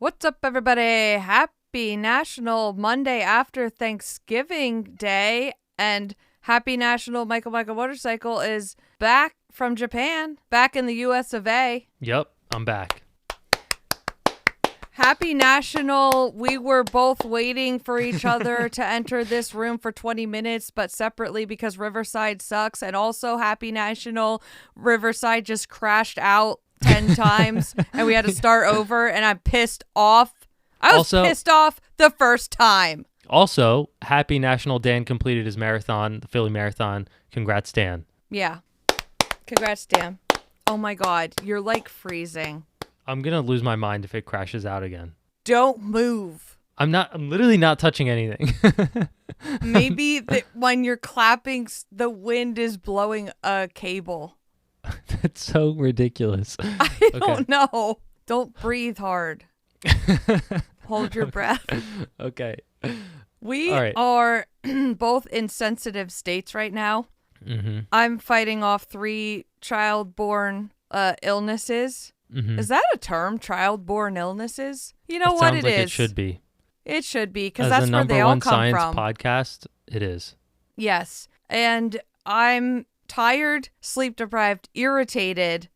What's up, everybody? Happy National Monday after Thanksgiving Day, and happy National Michael Motorcycle is back from Japan, back in the US of A. Yep, I'm back. Happy National, we were both waiting for each other to enter this room for 20 minutes, but separately because Riverside sucks. And also Happy National, Riverside just crashed out 10 times and we had to start over, and I'm pissed off. I was pissed off the first time. Also, happy National Dan completed his marathon, the Philly Marathon. Congrats, Dan. Yeah. Congrats, Dan. Oh my God, you're like freezing. I'm going to lose my mind if it crashes out again. Don't move. I'm literally not touching anything. Maybe when you're clapping, the wind is blowing a cable. That's so ridiculous. I don't know. Don't breathe hard. Hold your breath. Okay. We are both in sensitive states right now. Mm-hmm. I'm fighting off 3 child-born illnesses. Mm-hmm. Is that a term, child-born illnesses? You know what it like is. It should be. It should be, because that's where they all come from. As the number one science podcast, it is. Yes. And I'm tired, sleep-deprived, irritated,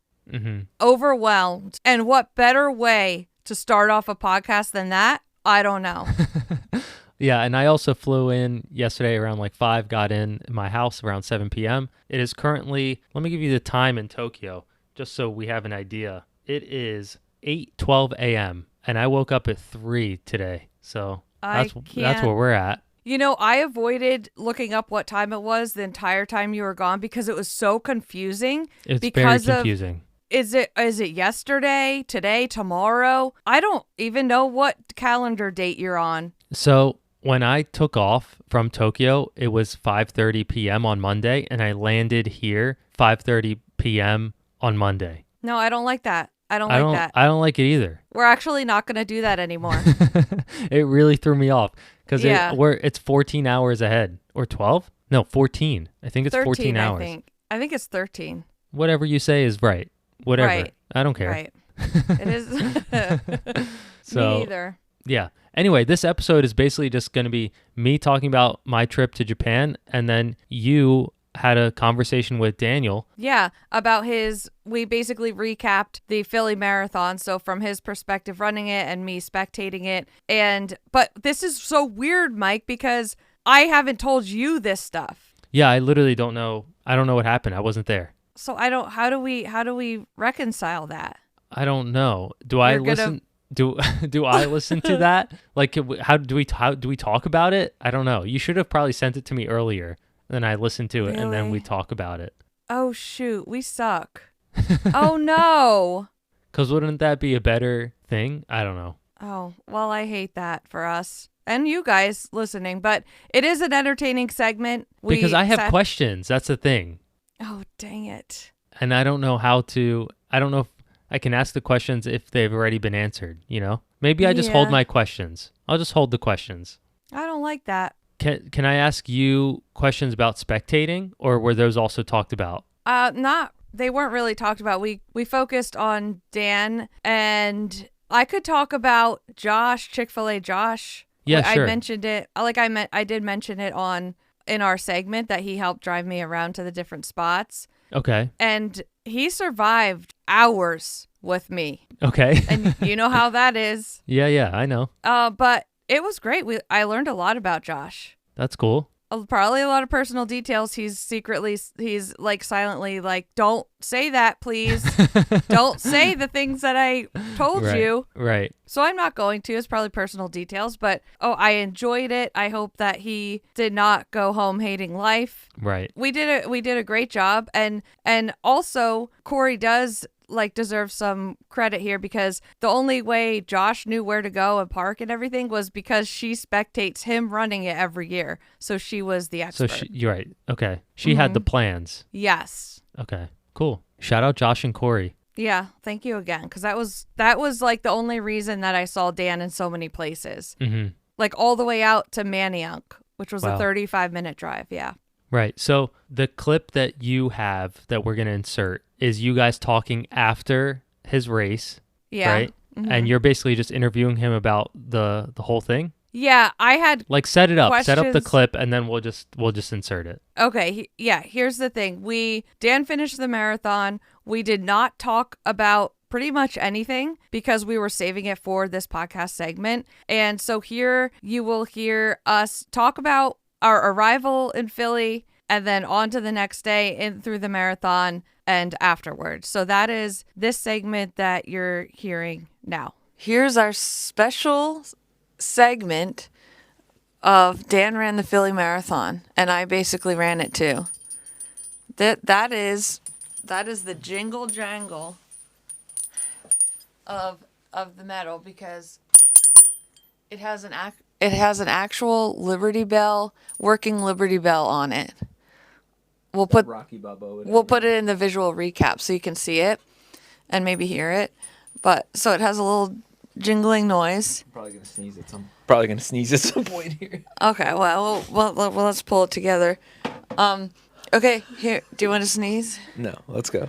overwhelmed. And what better way to start off a podcast than that? I don't know. Yeah, and I also flew in yesterday around like 5, got in my house around 7 p.m. It is currently, let me give you the time in Tokyo, just so we have an idea. It is 8:12 a.m., and I woke up at 3 today. So that's where we're at. You know, I avoided looking up what time it was the entire time you were gone because it was so confusing. It's very confusing. Is it yesterday, today, tomorrow? I don't even know what calendar date you're on. So when I took off from Tokyo, it was 5:30 p.m. on Monday, and I landed here 5:30 p.m. on Monday. No, I don't like that. I don't like that. I don't like it either. We're actually not going to do that anymore. It really threw me off because yeah. it's 14 hours ahead. Or 12? No, 14. I think it's 14 hours. I think it's 13. Whatever you say is right. Whatever. Right. I don't care. Right. It is. Me neither. Yeah. Anyway, this episode is basically just going to be me talking about my trip to Japan, and then you had a conversation with Daniel. Yeah, about we basically recapped the Philly Marathon, so from his perspective running it and me spectating it. But this is so weird, Mike, because I haven't told you this stuff. Yeah, I literally don't know. I don't know what happened. I wasn't there. So how do we reconcile that? I don't know. Do I listen to that? Like, how do we talk about it? I don't know. You should have probably sent it to me earlier. Then I listen to it, really? And then we talk about it. Oh, shoot. We suck. Oh, no. Because wouldn't that be a better thing? I don't know. Oh, well, I hate that for us. And you guys listening. But it is an entertaining segment. Because I have questions. That's the thing. Oh, dang it. And I don't know if I can ask the questions if they've already been answered, you know? Maybe I just hold my questions. I'll just hold the questions. I don't like that. Can I ask you questions about spectating, or were those also talked about? They weren't really talked about. We focused on Dan, and I could talk about Josh, Chick-fil-A Josh. Yeah, sure. I mentioned it. I did mention it in our segment that he helped drive me around to the different spots. Okay. And he survived hours with me. Okay. And you know how that is. Yeah, I know. But it was great. I learned a lot about Josh. That's cool. Probably a lot of personal details. He's like silently like, don't say that, please. Don't say the things that I told you. Right. So I'm not going to. It's probably personal details, but I enjoyed it. I hope that he did not go home hating life. Right. We did a great job, and also Corey does deserve some credit here, because the only way Josh knew where to go and park and everything was because she spectates him running it every year. So she was the expert. So you're right. Okay. She had the plans. Yes. Okay. Cool. Shout out Josh and Corey. Yeah. Thank you again. Because that was like the only reason that I saw Dan in so many places. Mm-hmm. Like all the way out to Manayunk, which was a 35-minute drive. Yeah. Right. So the clip that you have that we're going to insert is you guys talking after his race. Yeah. Right? and you're basically just interviewing him about the whole thing. Yeah, I had Like set it up, set up the questions. clip, and then we'll just insert it. Okay, here's the thing. Dan finished the marathon. We did not talk about pretty much anything because we were saving it for this podcast segment. And so here you will hear us talk about our arrival in Philly and then on to the next day in through the marathon and afterwards. So that is this segment that you're hearing now. Here's our special segment of Dan ran the Philly Marathon, and I basically ran it too. That is the jingle jangle of the medal because it has an actual Liberty Bell, working Liberty Bell on it. We'll put it in the visual recap so you can see it and maybe hear it. But so it has a little jingling noise. I'm probably gonna sneeze at some point here. Okay, well, let's pull it together. Okay, here. Do you want to sneeze? No, let's go.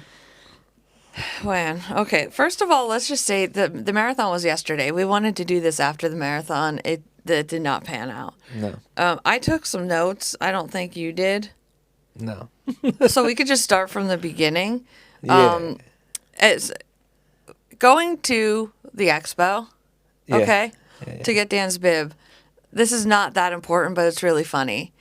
When? Okay, first of all, let's just say the marathon was yesterday. We wanted to do this after the marathon. It did not pan out. No. I took some notes. I don't think you did. No. So we could just start from the beginning. Yeah. It's going to the expo. Yeah. Okay. Yeah. To get Dan's bib. This is not that important, but it's really funny.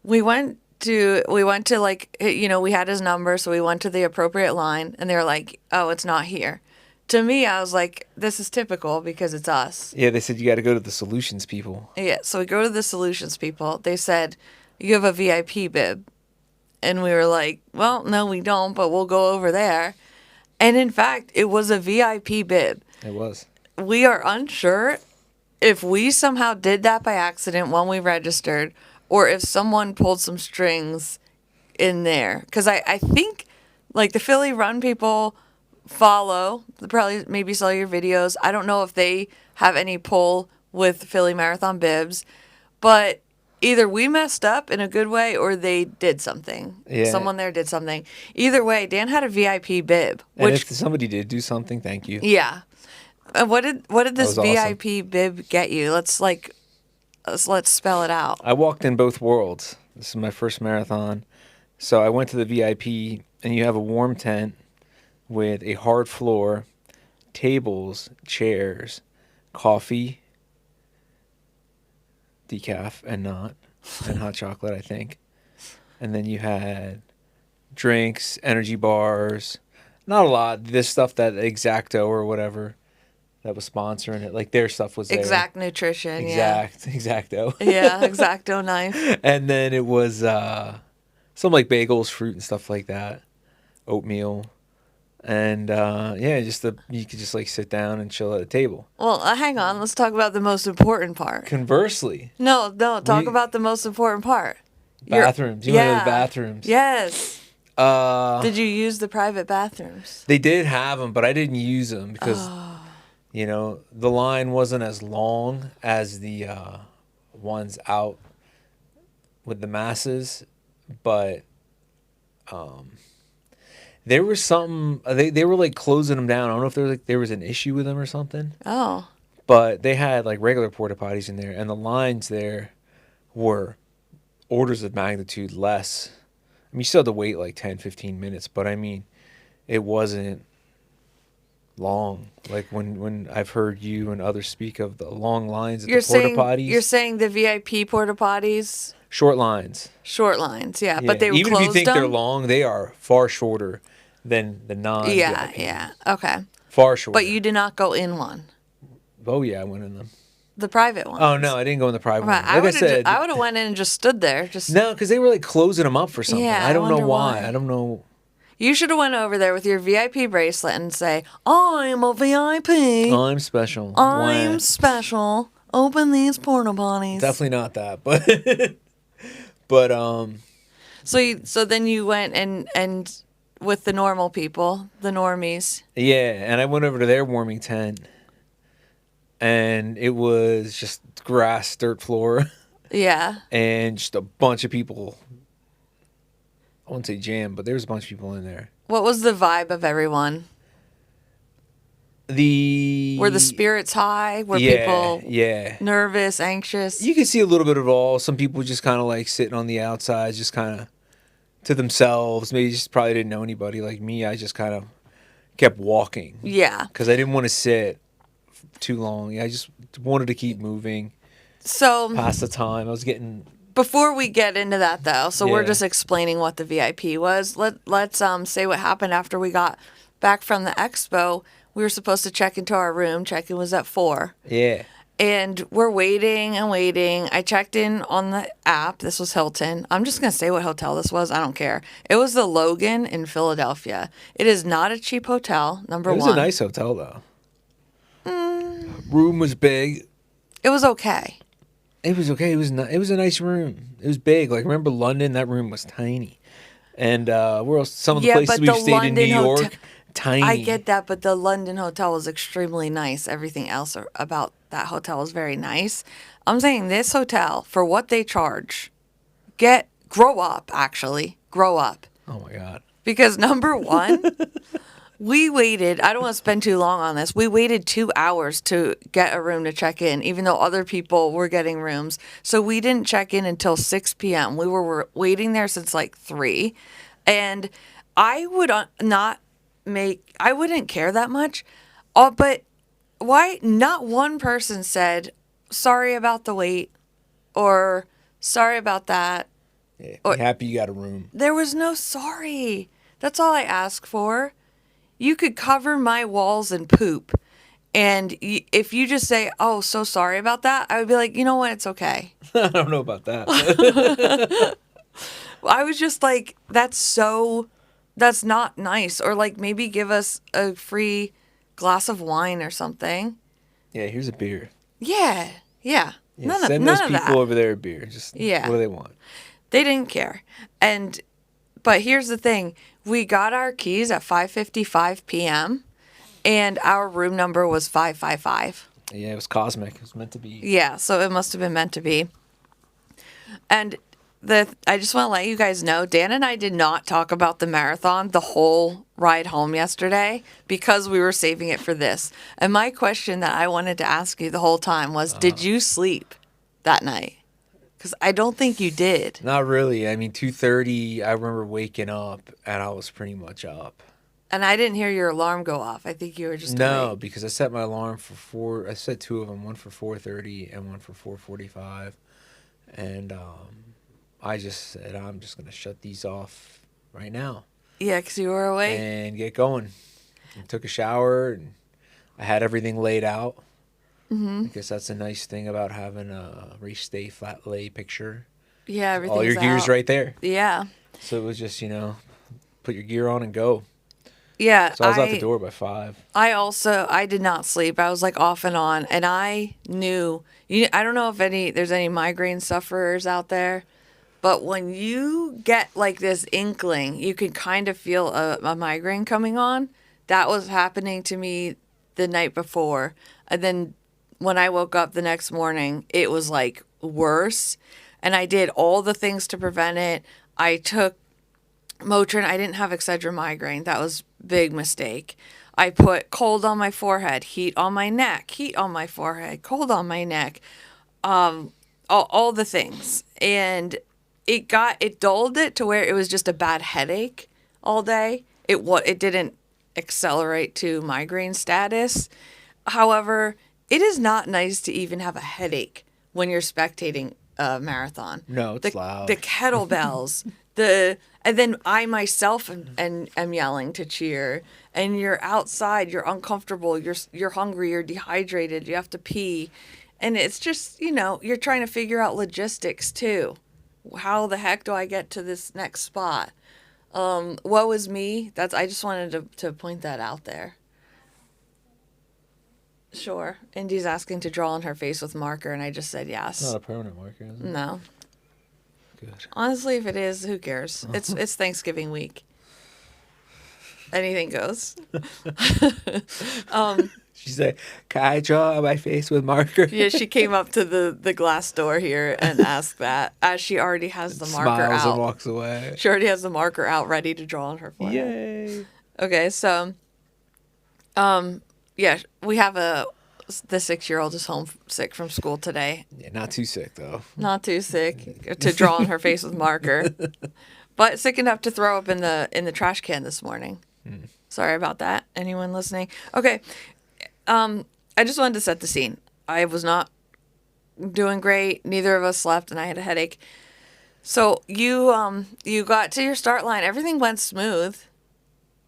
We went to like, you know, we had his number, so we went to the appropriate line, and they were like, "Oh, it's not here." To me, I was like, "This is typical because it's us." Yeah, they said you got to go to the solutions people. Yeah, so we go to the solutions people. They said, "You have a VIP bib," and we were like, "Well, no, we don't, but we'll go over there." And in fact, it was a VIP bib. It was. We are unsure if we somehow did that by accident when we registered, or if someone pulled some strings in there. Because I think, like, the Philly Run people follow, they probably maybe saw your videos. I don't know if they have any pull with Philly Marathon bibs, but either we messed up in a good way or they did something. Yeah. Someone there did something. Either way, Dan had a VIP bib. And Which, if somebody did do something, thank you. yeah. What did this That was awesome. VIP bib get you? Let's spell it out. I walked in both worlds. This is my first marathon. So I went to the VIP, and you have a warm tent with a hard floor, tables, chairs, coffee, decaf and not, and hot chocolate, I think. And then you had drinks, energy bars, not a lot. This stuff that Exacto or whatever that was sponsoring it, like their stuff was there. Exact Nutrition, Exacto. Yeah, Exacto knife. And then it was some like bagels, fruit and stuff like that, oatmeal. And you could just like sit down and chill at a table. Well, hang on. Let's talk about the most important part. Conversely, No, talk about the most important part. bathrooms. You went to the bathrooms. Yes. Did you use the private bathrooms? They did have them, but I didn't use them because, you know, the line wasn't as long as the ones out with the masses, but there was something. They were like closing them down. I don't know if there was an issue with them or something. Oh. But they had like regular porta potties in there, and the lines there were orders of magnitude less. I mean, you still had to wait like 10, 15 minutes, but I mean, it wasn't long. Like when I've heard you and others speak of the long lines at the porta potties. You're saying the VIP porta potties? Short lines. Short lines, yeah. But they were even closed if you think them? they're long, they are far shorter than the non-VIP. Yeah. Okay. Far shorter. But you did not go in one. Oh yeah, I went in them. The private one. Oh no, I didn't go in the private Right. one. Like I said, I would have went in and just stood there. No, because they were like closing them up for something. Yeah, I don't know wonder why. I don't know. You should have went over there with your VIP bracelet and say, "I'm a VIP. I'm special. I'm Why? special. Open these porta potties." Definitely not that, but So then you went and with the normal people, the normies. yeah, and I went over to their warming tent, and it was just grass, dirt floor, Yeah. and just a bunch of people. I wouldn't say jam, but there was a bunch of people in there. What was the vibe of everyone? Were the spirits high? Were Yeah, people yeah. nervous, anxious? You can see a little bit of all. Some people just kind of like sitting on the outside, just kind of to themselves. Maybe just probably didn't know anybody. Like me, I just kind of kept walking Yeah. because I didn't want to sit too long. I just wanted to keep moving So past the time. I was getting. before we get into that though, so we're Yeah. just explaining what the VIP was. Let's say what happened after we got back from the expo. We were supposed to check into our room. Check-in was at 4. Yeah. And we're waiting and waiting. I checked in on the app. This was Hilton. I'm just going to say what hotel this was. I don't care. It was the Logan in Philadelphia. It is not a cheap hotel, number It was one. a nice hotel though. Room was big. It was okay. It was okay. It was it was a nice room. It was big. Like remember London? That room was tiny. And where else? Some of the Yeah, places but we've the stayed in London New York, hotel- tiny. I get that, but the London hotel was extremely nice. Everything else about that hotel was very nice. I'm saying this hotel, for what they charge, grow up, actually. Grow up. Oh my god. Because number one, we waited, I don't want to spend too long on this. We waited 2 hours to get a room to check in, even though other people were getting rooms. So we didn't check in until 6 p.m. We were waiting there since like 3. And I would I wouldn't care that much. But why not one person said, sorry about the wait or sorry about that? Yeah, Or- be happy you got a room. There was no sorry. That's all I ask for. You could cover my walls in poop. And if you just say, oh, so sorry about that, I would be like, you know what? It's okay. I don't know about that. I was just like, that's not nice. Or like maybe give us a free glass of wine or something. Yeah, here's a beer. Yeah. Yeah, None send of those that. people over there a beer. Just Yeah. what do they want? They didn't care. But here's the thing. We got our keys at 5:55 p.m. and our room number was 555. Yeah, it was cosmic. It was meant to be. Yeah, so it must have been meant to be. And I just want to let you guys know, Dan and I did not talk about the marathon the whole ride home yesterday because we were saving it for this. And my question that I wanted to ask you the whole time was, did you sleep that night? Because I don't think you did. Not really. I mean, 2:30. I remember waking up and I was pretty much up. And I didn't hear your alarm go off. I think you were just No, awake. because I set my alarm for 4. I set 2 of them, one for 4:30 and one for 4:45, and I just said I'm just gonna shut these off right now Yeah, because you were awake. and get going. And took a shower and I had everything laid out. I guess that's a nice thing about having a race day flat lay picture. Yeah, everything's All your gear's out. right there. Yeah. So it was just, put your gear on and go. Yeah. So I was out the door by 5. I did not sleep. I was like off and on. And I knew, I don't know if there's any migraine sufferers out there, but when you get like this inkling, you can kind of feel a migraine coming on. That was happening to me the night before. And then when I woke up the next morning, it was like worse. And I did all the things to prevent it. I took Motrin. I didn't have Excedrin migraine. That was a big mistake. I put cold on my forehead, heat on my neck, heat on my forehead, cold on my neck, all the things. And it dulled it to where it was just a bad headache all day. It didn't accelerate to migraine status. However, it is not nice to even have a headache when you're spectating a marathon. No, it's loud. The kettlebells, and then I myself am yelling to cheer, and you're outside, you're uncomfortable, you're hungry, you're dehydrated, you have to pee, and it's just you're trying to figure out logistics too. How the heck do I get to this next spot? Woe is me. I just wanted to point that out there. Sure. Indy's asking to draw on her face with marker, and I just said yes. It's not a permanent marker, is it? No. Good. Honestly, if it is, who cares? It's Thanksgiving week. Anything goes. She said, "Can I draw on my face with marker?" Yeah, she came up to the glass door here and asked that, as she already has the marker Smiles out. and walks away. She already has the marker out ready to draw on her forehead. Yay! Okay, so Yeah, we have the 6-year-old is home sick from school today. Yeah, not too sick though. Not too sick to draw on her face with marker, but sick enough to throw up in the trash can this morning. Sorry about that. Anyone listening? Okay. I just wanted to set the scene. I was not doing great. Neither of us slept, and I had a headache. So you got to your start line. Everything went smooth.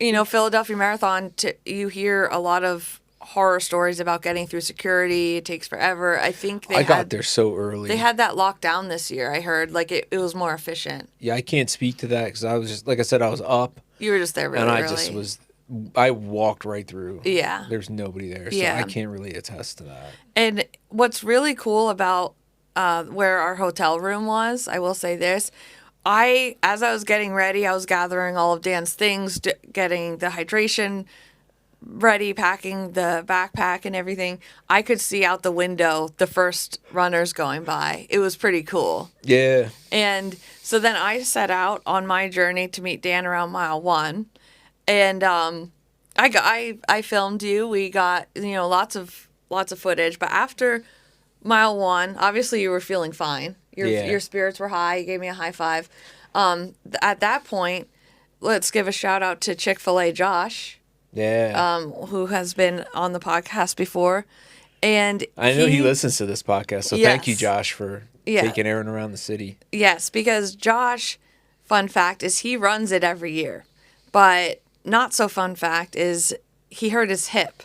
You know, Philadelphia Marathon. You hear a lot of horror stories about getting through security. It takes forever. I think I got there so early. They had that locked down this year. I heard like it was more efficient. Yeah, I can't speak to that because I was just, like I said, I was up. You were just there really early. And I walked right through. Yeah. There's nobody there, so I can't really attest to that. And what's really cool about where our hotel room was, I will say this. As I was getting ready, I was gathering all of Dan's things, getting the hydration ready, packing the backpack and everything. I could see out the window the first runners going by. It was pretty cool. Yeah. And so then I set out on my journey to meet Dan around mile 1. And I filmed you. We got, lots of footage, but after mile 1, obviously you were feeling fine. Your spirits were high. You gave me a high five. At that point, let's give a shout out to Chick-fil-A Josh. Yeah. Who has been on the podcast before. And I know he listens to this podcast, so thank you, Josh, for taking Erin around the city. Yes, because Josh, fun fact, is he runs it every year. But not so fun fact is he hurt his hip,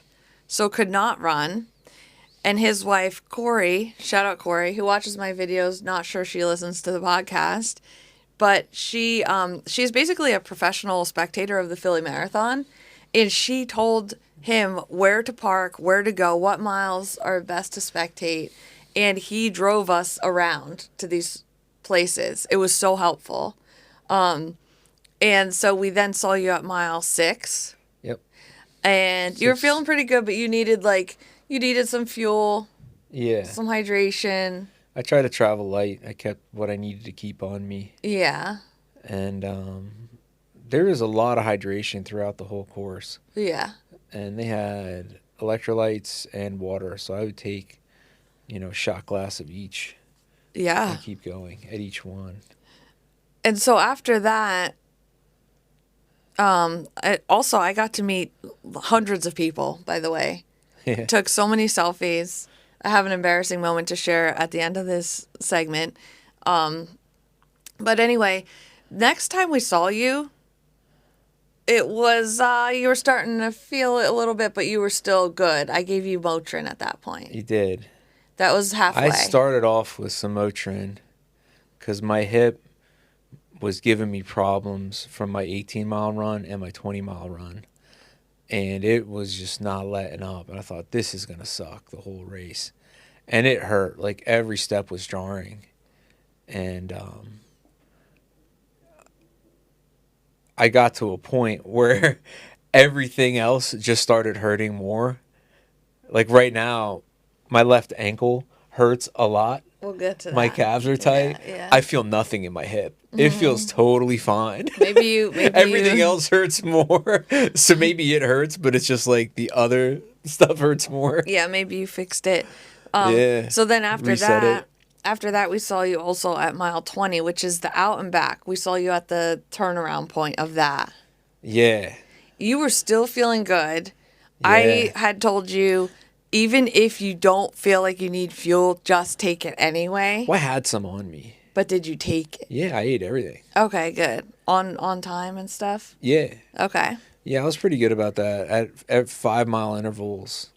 so could not run. And his wife, Corey, shout out Corey, who watches my videos, not sure she listens to the podcast, but she's basically a professional spectator of the Philly Marathon. And she told him where to park, where to go, what miles are best to spectate. And he drove us around to these places. It was so helpful. And so we then saw you at mile 6. Yep. And you were feeling pretty good, but you needed some fuel. Yeah. Some hydration. I tried to travel light. I kept what I needed to keep on me. Yeah. And there was a lot of hydration throughout the whole course. Yeah. And they had electrolytes and water, so I would take, a shot glass of each. Yeah. And keep going at each one. And so after that, I got to meet hundreds of people, by the way. Yeah. Took so many selfies. I have an embarrassing moment to share at the end of this segment. But anyway, next time we saw you, it was, you were starting to feel it a little bit, but you were still good. I gave you Motrin at that point. You did. That was halfway. I started off with some Motrin because my hip was giving me problems from my 18-mile run and my 20-mile run. And it was just not letting up. And I thought, this is going to suck the whole race. And it hurt. Like, every step was jarring. And I got to a point where everything else just started hurting more. Like, right now, my left ankle hurts a lot. We'll get to that. My calves are tight. Yeah. I feel nothing in my hip. It feels totally fine. Maybe Everything else hurts more. So maybe it hurts, but it's just like the other stuff hurts more. Yeah, maybe you fixed it. Yeah. So then after Reset that, it. After that, we saw you also at mile 20, which is the out and back. We saw you at the turnaround point of that. Yeah. You were still feeling good. Yeah. I had told you, even if you don't feel like you need fuel, just take it anyway. Well, I had some on me. But did you take it? Yeah, I ate everything. Okay, good. On time and stuff? Yeah. Okay. Yeah, I was pretty good about that. At 5-mile intervals,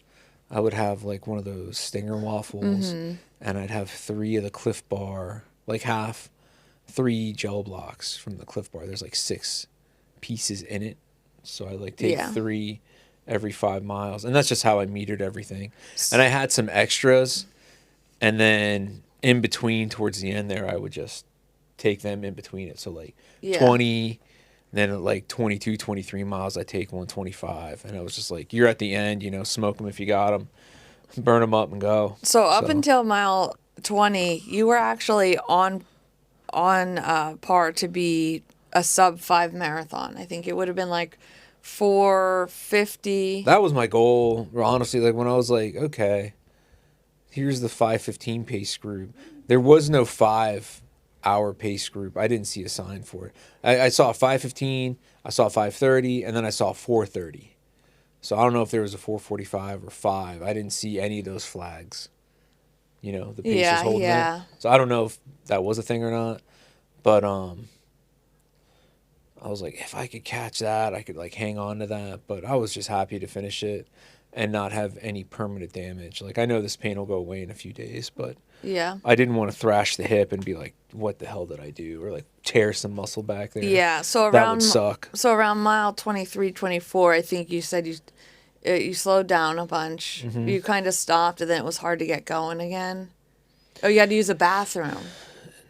I would have like one of those Stinger waffles, and I'd have 3 of the Cliff Bar, like 3 gel blocks from the Cliff Bar. There's like 6 pieces in it, so I like take 3 every 5 miles, and that's just how I metered everything. And I had some extras, and then in between, towards the end there, I would just take them in between it. So like 20. Then at like 22, 23 miles, I take 125. And I was just like, you're at the end, smoke them if you got them. Burn them up and go. So up until mile 20, you were actually on par to be a sub-5 marathon. I think it would have been like 4:50. That was my goal, honestly. Like when I was like, okay, here's the 5:15 pace group. There was no 5-hour pace group. I didn't see a sign for it. I saw 5:15, I saw 5:30, and then I saw 4:30. So I don't know if there was a 4:45 or 5. I didn't see any of those flags. You know, the pace was holding it. So I don't know if that was a thing or not. But I was like, if I could catch that, I could like hang on to that. But I was just happy to finish it and not have any permanent damage. Like I know this pain will go away in a few days, but Yeah. I didn't want to thrash the hip and be like, what the hell did I do? Or like tear some muscle back there. Yeah. So that would suck. So around mile 23, 24, I think you said you slowed down a bunch. Mm-hmm. You kind of stopped, and then it was hard to get going again. Oh, you had to use a bathroom.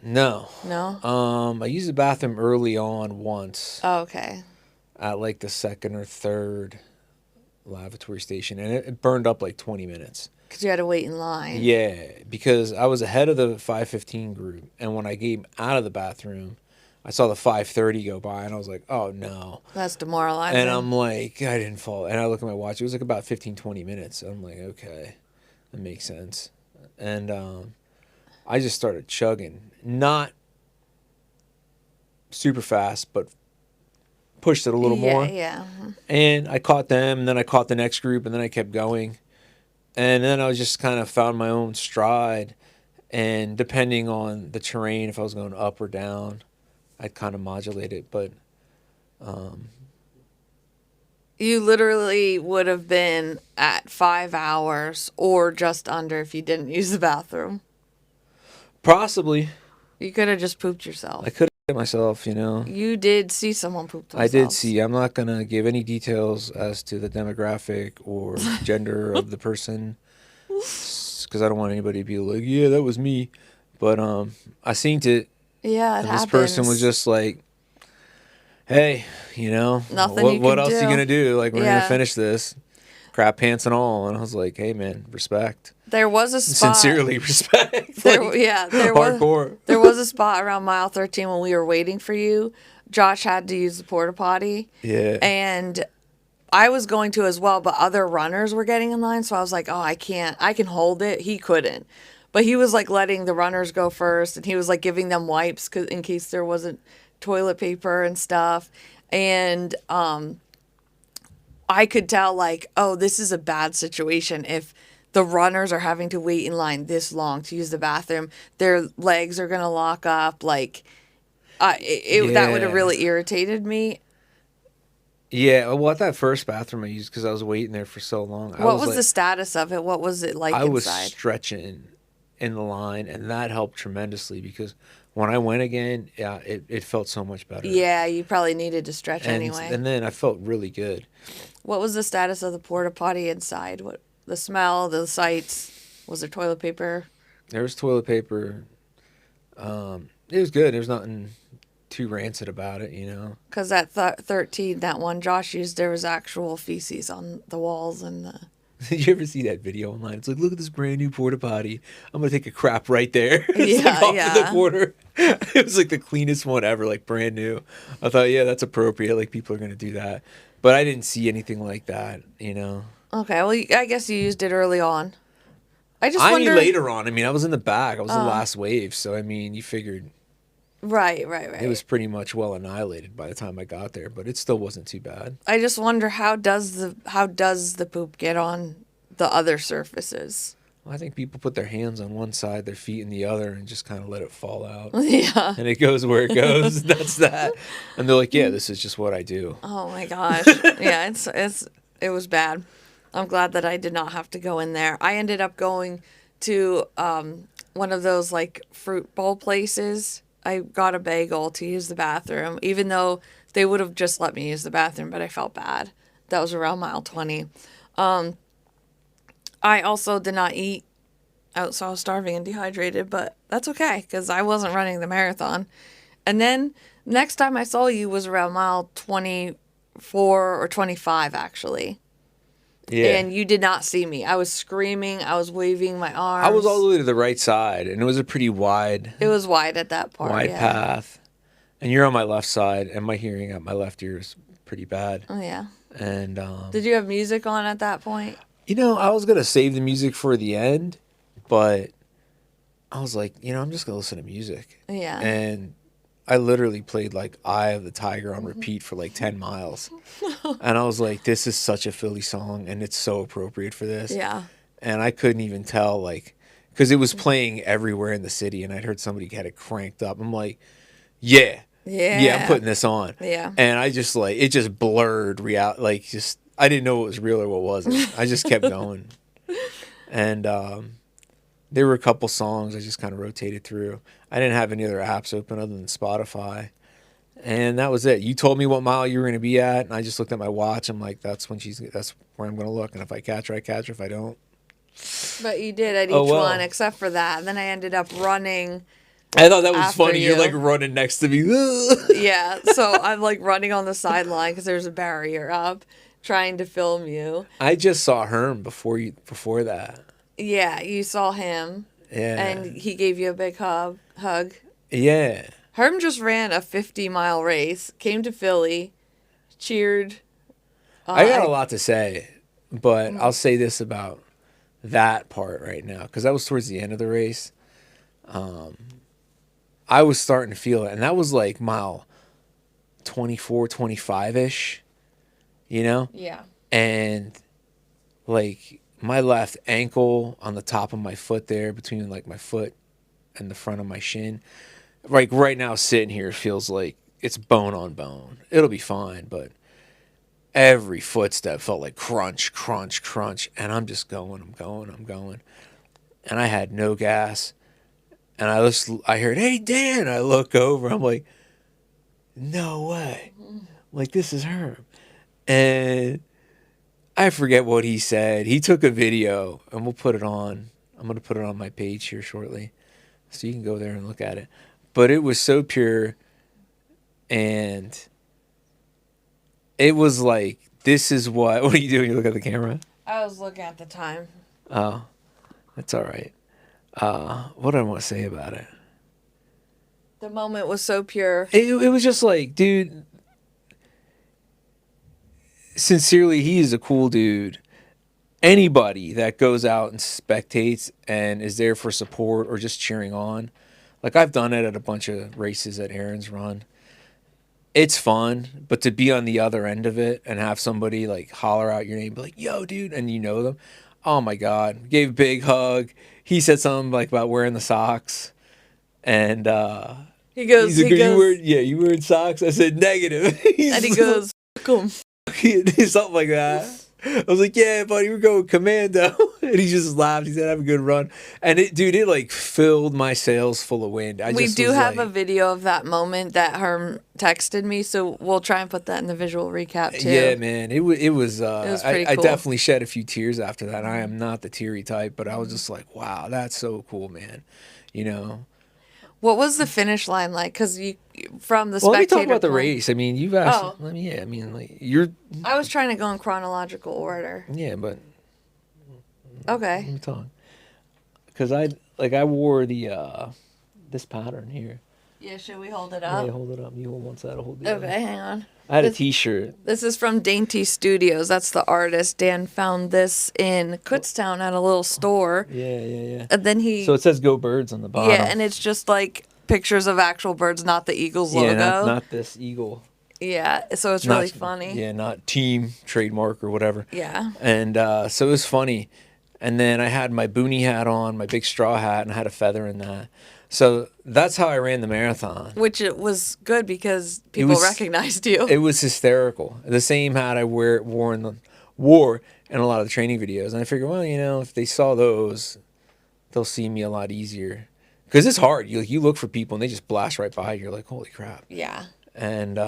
No. No? I used the bathroom early on once. Oh, okay. At like the second or third lavatory station, and it burned up like 20 minutes. Because you had to wait in line. Yeah, because I was ahead of the 5:15 group, and when I came out of the bathroom, I saw the 5:30 go by, and I was like, oh no. That's demoralizing. And I'm like, I didn't fall. And I look at my watch, it was like about 15, 20 minutes. I'm like, okay, that makes sense. And I just started chugging. Not super fast, but pushed it a little more. Yeah. And I caught them, and then I caught the next group, and then I kept going. And then I was just kind of found my own stride. And depending on the terrain, if I was going up or down, I'd kind of modulate it. But you literally would have been at 5 hours or just under if you didn't use the bathroom. possibly You could have just pooped yourself. I could have myself, you know. You did see someone poop themselves. I did see. I'm not going to give any details as to the demographic or gender of the person because I don't want anybody to be like, yeah, that was me. But I seen it. Yeah, it And happens. this person was just like, hey, you know, Nothing what else are you going to do? Like, we're going Yeah. to finish this. Crap pants and all. And I was like, hey, man, respect. There was a spot. Sincerely respect. There Like, was. hardcore. There was a spot around mile 13 when we were waiting for you. Josh had to use the porta potty. Yeah. And I was going to as well, but other runners were getting in line. So I was like, oh, I can't. I can hold it. He couldn't. But he was like letting the runners go first. And he was like giving them wipes in case there wasn't toilet paper and stuff. And I could tell like, oh, this is a bad situation. If the runners are having to wait in line this long to use the bathroom, their legs are going to lock up. Like, that would have really irritated me. Yeah, well, at that first bathroom I used because I was waiting there for so long. What was the status of it? What was it like I was inside? stretching in the line, and that helped tremendously because when I went again, yeah, it felt so much better. Yeah, you probably needed to stretch anyway. And then I felt really good. What was the status of the porta potty inside? What the smell, the sights? Was there toilet paper? There was toilet paper. It was good. There was nothing too rancid about it, you know. Because at 13, that one Josh used, there was actual feces on the walls and the... Did you ever see that video online? It's like, look at this brand new porta potty. I'm gonna take a crap right there. It's Yeah, like off yeah. the border. It was like the cleanest one ever, like brand new. I thought, yeah, that's appropriate. Like people are gonna do that, but I didn't see anything like that, you know. Okay, well, I guess you used it early on. I mean, wonder... later on. I mean, I was in the back. I was the last wave, so I mean, you figured. Right. It was pretty much well annihilated by the time I got there, but it still wasn't too bad. I just wonder how does the poop get on the other surfaces? Well, I think people put their hands on one side, their feet in the other, and just kind of let it fall out. Yeah. And it goes where it goes. That's that. And they're like, yeah, this is just what I do. Oh my gosh. Yeah, it was bad. I'm glad that I did not have to go in there. I ended up going to one of those like fruit bowl places. I got a bagel to use the bathroom, even though they would have just let me use the bathroom, but I felt bad. That was around mile 20. I also did not eat. So I was starving and dehydrated, but that's okay because I wasn't running the marathon. And then next time I saw you was around mile 24 or 25, actually. Yeah. And you did not see me. I was screaming. I was waving my arms. I was all the way to the right side, and it was a pretty wide. It was wide at that part. Wide path. And you're on my left side, and my hearing at my left ear is pretty bad. Oh, yeah. And Did you have music on at that point? I was gonna save the music for the end, but I was like, I'm just gonna listen to music. Yeah. And I literally played like Eye of the Tiger on repeat for like 10 miles. And I was like, this is such a Philly song and it's so appropriate for this. Yeah. And I couldn't even tell, like, because it was playing everywhere in the city and I'd heard somebody had it cranked up. I'm like, yeah, I'm putting this on. Yeah. And I just like, it just blurred reality. Like, just, I didn't know what was real or what wasn't. I just kept going. And there were a couple songs I just kind of rotated through. I didn't have any other apps open other than Spotify. And that was it. You told me what mile you were going to be at, and I just looked at my watch. I'm like, that's where I'm going to look. And if I catch her, I catch her. If I don't. But you did at each one, except for that. And then I ended up running. I thought that was funny. You're like running next to me. Yeah. So I'm like running on the sideline because there's a barrier up, trying to film you. I just saw Herm before that. Yeah, you saw him. Yeah. And he gave you a big hug. Yeah. Herm just ran a 50-mile race, came to Philly, cheered. I got a lot to say, but I'll say this about that part right now, because that was towards the end of the race. I was starting to feel it, and that was like mile 24, 25-ish, Yeah. And like my left ankle on the top of my foot there, between like my foot and the front of my shin, like right now sitting here feels like it's bone on bone. It'll be fine, but every footstep felt like crunch, crunch, crunch, and I'm just going. And I had no gas. And I heard, "Hey, Dan." I look over. I'm like, no way. Like, this is Herm. And I forget what he said. He took a video, and we'll put it on. I'm going to put it on my page here shortly, so you can go there and look at it. But it was so pure, and it was like, this is what are you doing? You look at the camera? I was looking at the time. Oh, that's all right. What do I want to say about it? The moment was so pure. It was just like, dude, sincerely, he is a cool dude. Anybody that goes out and spectates and is there for support or just cheering on, like I've done it at a bunch of races that Erin's run. It's fun, but to be on the other end of it and have somebody like holler out your name, be like, "Yo, dude," and you know them. Oh my God. Gave a big hug. He said something like about wearing the socks. And he goes, you wearing socks? I said, negative. And he goes, "Come." Something like that. I was like, "Yeah, buddy, we're going commando." And he just laughed. He said, "Have a good run." And it like filled my sails full of wind. We do have a video of that moment that Herm texted me, so we'll try and put that in the visual recap too. Yeah, man, it was pretty I cool. definitely shed a few tears after that. I am not the teary type, but I was just like, wow, that's so cool, man. What was the finish line like? Because from the Well, let me spectator talk about the point- race. I mean, you've asked. Oh. Like you're. I was trying to go in chronological order. Yeah, but Okay. let me talk. Because I wore the this pattern here. Yeah, should we hold it Yeah, up? hold it up. You hold one side, I'll hold the other. Okay, hang on. I had a T-shirt. This is from Dainty Studios. That's the artist. Dan found this in Kutztown at a little store. Yeah. And then he... So it says "Go Birds" on the bottom. Yeah, and it's just like pictures of actual birds, not the Eagles logo. Yeah, not this eagle. Yeah, so it's really funny. Yeah, not team trademark or whatever. Yeah. And so it was funny. And then I had my boonie hat on, my big straw hat, and I had a feather in that. So that's how I ran the marathon. Which it was good because people recognized you. It was hysterical. The same hat I wore in a lot of the training videos. And I figured, well, if they saw those, they'll see me a lot easier. Because it's hard. You look for people and they just blast right by you. You're like, holy crap. Yeah. And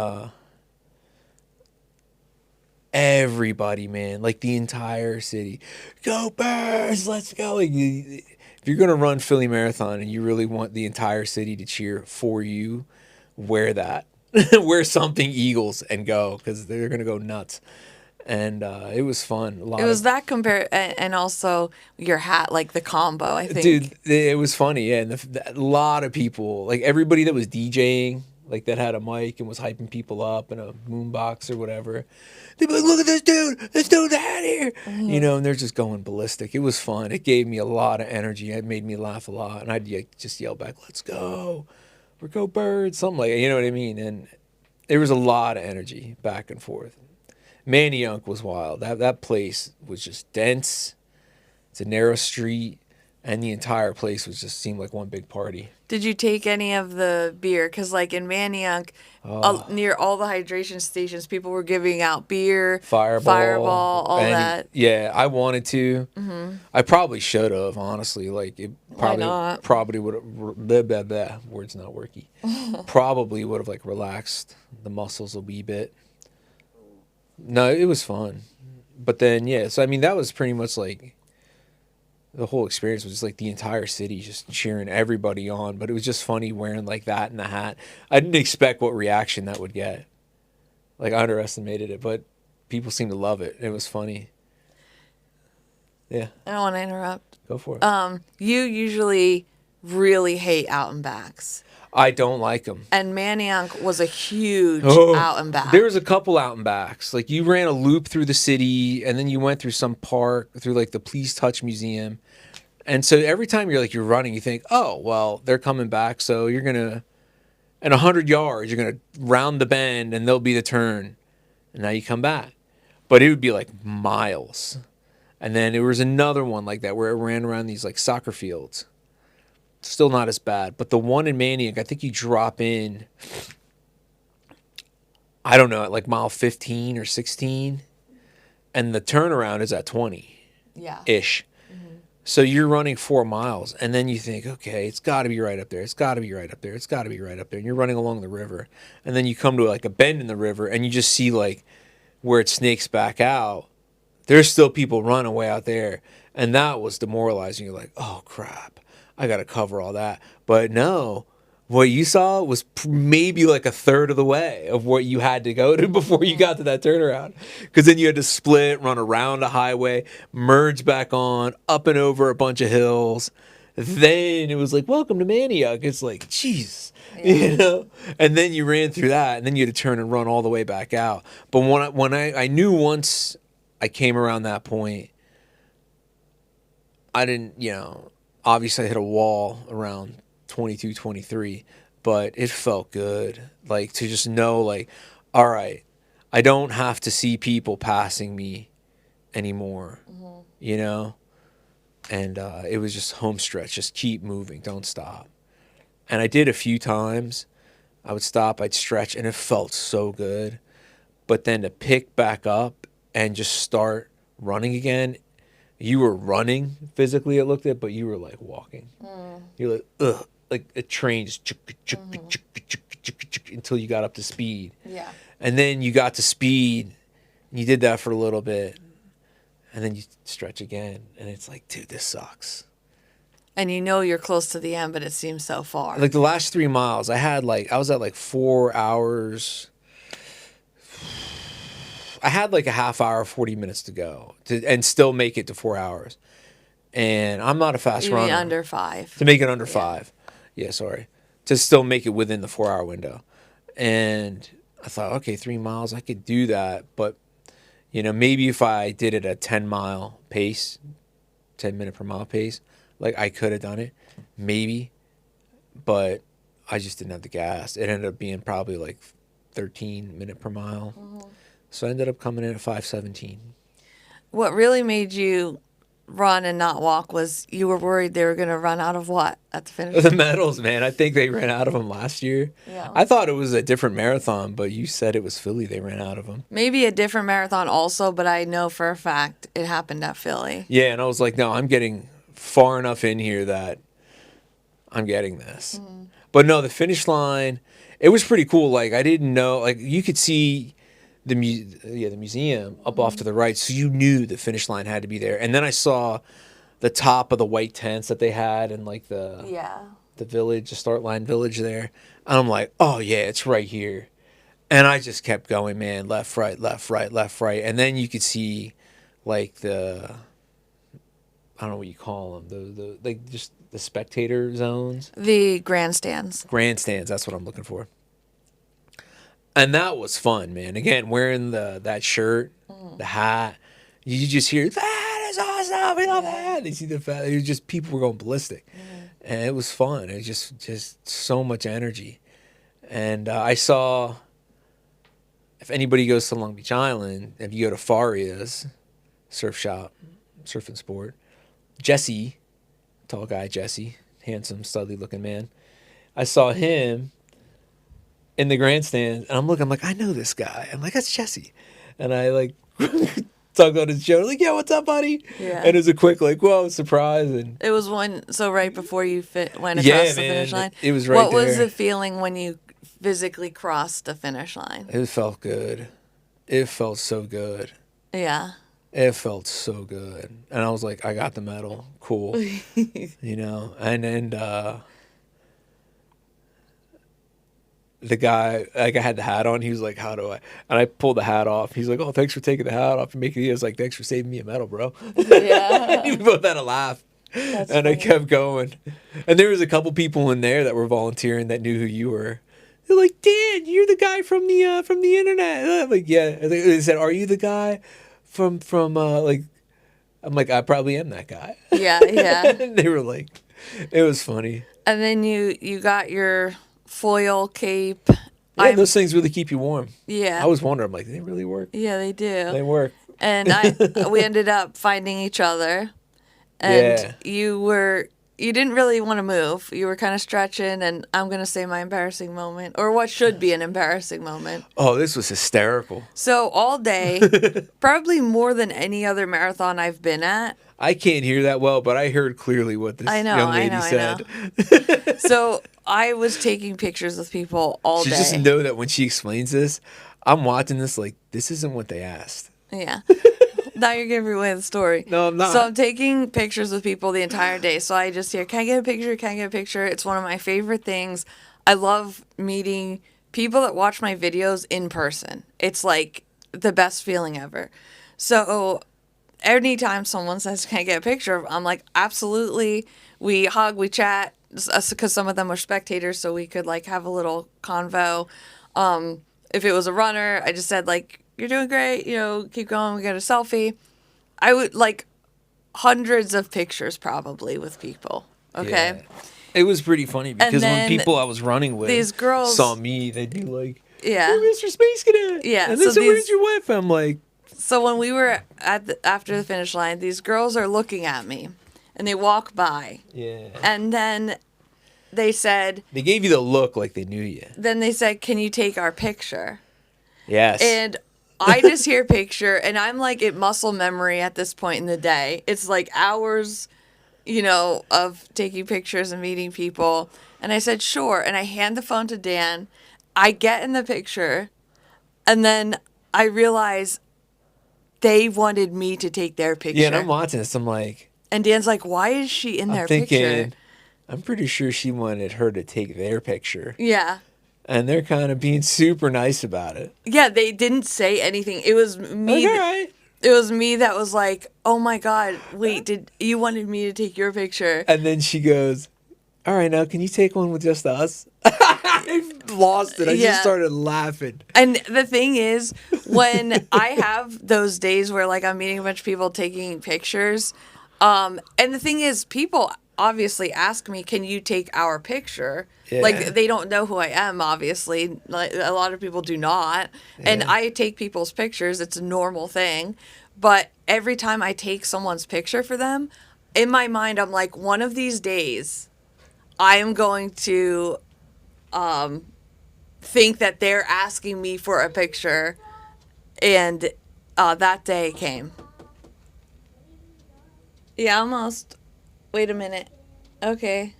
everybody, man, like the entire city, "Go Bears, let's go." Like, if you're going to run Philly Marathon and you really want the entire city to cheer for you, wear that. Wear something Eagles and go, because they're going to go nuts. And it was fun. It was that compared, and also your hat, like the combo, I think. Dude, it was funny. Yeah, and a lot of people, like everybody that was DJing, like that had a mic and was hyping people up and a boombox or whatever. They'd be like, "Look at this dude! This dude's out here!" You know, and they're just going ballistic. It was fun. It gave me a lot of energy. It made me laugh a lot, and I'd just yell back, "Let's go! We're go birds!" Something like, you know what I mean? And there was a lot of energy back and forth. Manayunk was wild. That place was just dense. It's a narrow street, and the entire place was just seemed like one big party. Did you take any of the beer? Because, like, in Manayunk, near all the hydration stations, people were giving out beer, Fireball, all that. Yeah, I wanted to. I probably should have, honestly. Like, it probably would have, word's not worky. Probably would have, like, relaxed the muscles a wee bit. No, it was fun. But then, yeah, so, I mean, that was pretty much, like, the whole experience was just like the entire city just cheering everybody on. But it was just funny wearing like that and the hat. I didn't expect what reaction that would get. Like, I underestimated it, but people seemed to love it. It was funny. Yeah. I don't want to interrupt. Go for it. You usually really hate out and backs. I don't like them. And Manayunk was a huge out and back. There was a couple out and backs. Like, you ran a loop through the city, and then you went through some park, through like the Please Touch Museum. And so every time you're running, you think, oh, well, they're coming back. So you're going to, in 100 yards, you're going to round the bend and there'll be the turn. And now you come back. But it would be like miles. And then there was another one like that where it ran around these like soccer fields. Still not as bad. But the one in Manayunk, I think you drop in, I don't know, at like mile 15 or 16. And the turnaround is at 20. Yeah. Ish. So you're running 4 miles, and then you think, okay, it's got to be right up there. It's got to be right up there. It's got to be right up there. And you're running along the river. And then you come to like a bend in the river, and you just see like where it snakes back out. There's still people running way out there. And that was demoralizing. You're like, oh, crap. I got to cover all that. But no, what you saw was maybe like a third of the way of what you had to go to before you got to that turnaround. Because then you had to split, run around a highway, merge back on, up and over a bunch of hills. Then it was like, welcome to Manayunk. It's like, jeez, you know? And then you ran through that, and then you had to turn and run all the way back out. But when I knew once I came around that point, I didn't, obviously I hit a wall around 22, 23, but it felt good, like, to just know, like, all right, I don't have to see people passing me anymore, and it was just home stretch, just keep moving, don't stop. And I did a few times. I would stop, I'd stretch, and it felt so good. But then to pick back up and just start running again, you were running physically, it looked at, but you were like walking. You're like, ugh. Like a train just until you got up to speed. Yeah. And then you got to speed, and you did that for a little bit, and then you stretch again, and it's like, dude, this sucks. And you're close to the end, but it seems so far. Like the last 3 miles, I was at like 4 hours. I had like a half hour, 40 minutes to go and still make it to 4 hours. And I'm not a fast runner. Under 5. To make it under 5. Yeah, sorry. To still make it within the 4 hour window. And I thought, okay, 3 miles, I could do that. But, maybe if I did it at 10-mile pace, 10 minute per mile pace, like I could have done it. Maybe. But I just didn't have the gas. It ended up being probably like 13 minute per mile. So I ended up coming in at 5:17. What really made you run and not walk was you were worried they were going to run out of what at the finish? The medals, man. I think they ran out of them last year. Yeah. I thought it was a different marathon, but you said it was Philly they ran out of them. Maybe a different marathon also, but I know for a fact it happened at Philly. Yeah, and I was like, no, I'm getting far enough in here that I'm getting this. But no, the finish line, it was pretty cool. Like, I didn't know, like, you could see the museum up off to the right, so you knew the finish line had to be there. And then I saw the top of the white tents that they had and like the village, the start line village there. And I'm like, oh yeah, it's right here. And I just kept going, man, left, right, left, right, left, right. And then you could see like I don't know what you call them, just the spectator zones. The grandstands. Grandstands, that's what I'm looking for. And that was fun, man. Again, wearing that shirt, the hat, you just hear, that is awesome, we love that. You see it was just, people were going ballistic. And it was fun. It was just so much energy. And I saw, if anybody goes to Long Beach Island, if you go to Faria's surf shop, surf and sport, Jesse, tall guy Jesse, handsome, studly looking man, I saw him in the grandstand, and I'm like, I know this guy. I'm like, that's Jesse. And I like talked on his show, like, yeah, what's up, buddy? Yeah. And it was a quick, like, whoa, surprise. And it was right before you went across the finish line. It was right What there. was the feeling when you physically crossed the finish line? It felt good. It felt so good. Yeah. It felt so good. And I was like, I got the medal. Cool. You know? And the guy, like, I had the hat on. He was like, how do I? And I pulled the hat off. He's like, oh, thanks for taking the hat off and making it. I was like, thanks for saving me a medal, bro. Yeah. We both had a laugh. That's and funny. I kept going. And there was a couple people in there that were volunteering that knew who you were. They're like, Dan, you're the guy from the internet. I'm like, yeah. And they said, are you the guy from like? I'm like, I probably am that guy. Yeah, yeah. And they were like, it was funny. And then you got your foil cape. Yeah, those things really keep you warm. Yeah. I was wondering, I'm like, do they really work? Yeah, they do. They work. And we ended up finding each other. And you didn't really want to move. You were kind of stretching, and I'm going to say my embarrassing moment, or what should be an embarrassing moment. Oh, this was hysterical. So all day, probably more than any other marathon I've been at. I can't hear that well, but I heard clearly what this young lady said. So I was taking pictures with people all day. Just know that when she explains this, I'm watching this like, this isn't what they asked. Yeah. Now you're giving away the story. No, I'm not. So I'm taking pictures with people the entire day. So I just hear, can I get a picture? Can I get a picture? It's one of my favorite things. I love meeting people that watch my videos in person. It's like the best feeling ever. So anytime someone says, can I get a picture? I'm like, absolutely. We hug, we chat, because some of them are spectators, so we could like have a little convo. If it was a runner, I just said like, you're doing great, keep going, we got a selfie. I would like hundreds of pictures probably with people. Okay. Yeah. It was pretty funny because when people I was running with these girls saw me, they'd be like, yeah, you're Mr. Space Cadet. Yeah. And then so where's your wife? I'm like, so when we were after the finish line, these girls are looking at me and they walk by. Yeah. And then they said, they gave you the look like they knew you. Then they said, can you take our picture? Yes. And I just hear picture, and I'm like at muscle memory at this point in the day. It's like hours, of taking pictures and meeting people. And I said, sure. And I hand the phone to Dan. I get in the picture, and then I realize they wanted me to take their picture. Yeah, and I'm watching this. I'm like... And Dan's like, why is she in their picture? I'm pretty sure she wanted her to take their picture. Yeah. And they're kind of being super nice about it. Yeah, they didn't say anything. It was me. Like, all right. It was me that was like, oh my God, wait, did you wanted me to take your picture? And then she goes, all right, now can you take one with just us? I lost it. I just started laughing. And the thing is, when I have those days where like I'm meeting a bunch of people taking pictures, and the thing is, people obviously ask me, can you take our picture? Yeah. Like, they don't know who I am, obviously. Like, a lot of people do not. Yeah. And I take people's pictures. It's a normal thing. But every time I take someone's picture for them, in my mind, I'm like, one of these days, I am going to think that they're asking me for a picture. And that day came. Yeah, almost. Wait a minute. Okay.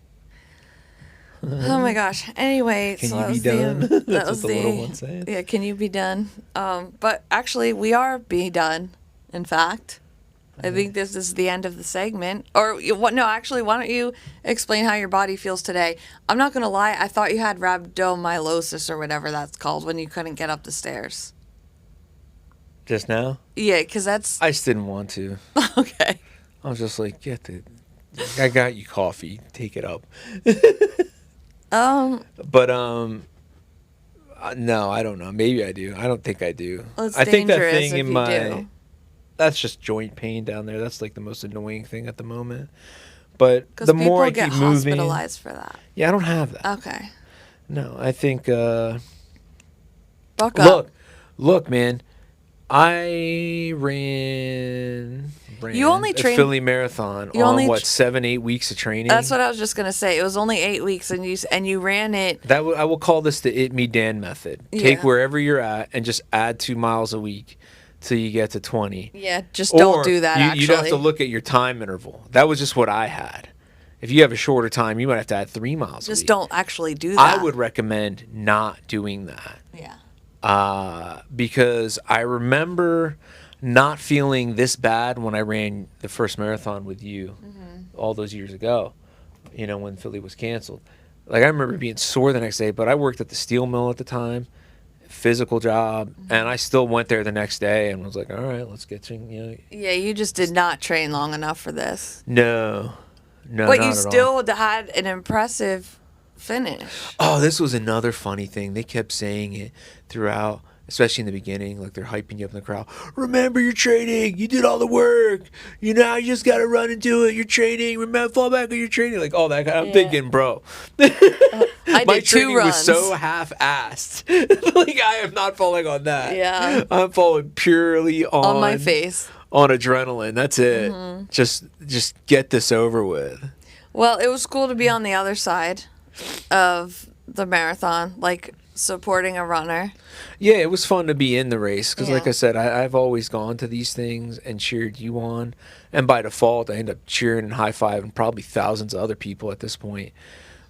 Oh my gosh. Anyway, can so you that be was done? That was what the little one said. Yeah, can you be done? But actually, we are being done. In fact, I think this is the end of the segment. Or what? No, actually, why don't you explain how your body feels today? I'm not gonna lie. I thought you had rhabdomyolysis or whatever that's called when you couldn't get up the stairs. Just now? Yeah, because that's. I just didn't want to. Okay. I was just like, I got you coffee. Take it up. But No, I don't know. Maybe I do. I don't think I do. Well, it's I think that dangerous thing if in you my do. that's just joint pain down there. That's like the most annoying thing at the moment. But Because the people more I get keep moving, hospitalized for that. yeah, I don't have that. Okay. No, I think. Buck up. Look, man. I ran You only a trained- Philly marathon you on only what tr- 7-8 weeks of training. That's what I was just gonna say. It was only 8 weeks, and you ran it. I will call this the It Me Dan method. Take Yeah. wherever you're at and just add 2 miles a week till you get to 20. Yeah, just don't Or do that. Actually, you'd have to look at your time interval. That was just what I had. If you have a shorter time, you might have to add 3 miles a just week. don't actually do that. I would recommend not doing that. Yeah. Because I remember not feeling this bad when I ran the first marathon with you all those years ago, when Philly was canceled. Like, I remember being sore the next day, but I worked at the steel mill at the time, physical job, and I still went there the next day and was like, all right, let's get you. Yeah, you just did not train long enough for this. No, But not you at still all. had an impressive finish. Oh, this was another funny thing. They kept saying it throughout, especially in the beginning, like they're hyping you up in the crowd. Remember your training. You did all the work. You just got to run and do it. Your training. Remember, fall back on your training. Like all that. I'm thinking, bro. I My did 2 training runs. was so half-assed. Like, I am not falling on that. Yeah. I'm falling purely on my face. on adrenaline. That's it. Just get this over with. Well, it was cool to be on the other side of the marathon, like supporting a runner. Yeah, it was fun to be in the race because, like Yeah. I said, I've always gone to these things and cheered you on. And by default, I end up cheering and high-fiving probably thousands of other people at this point.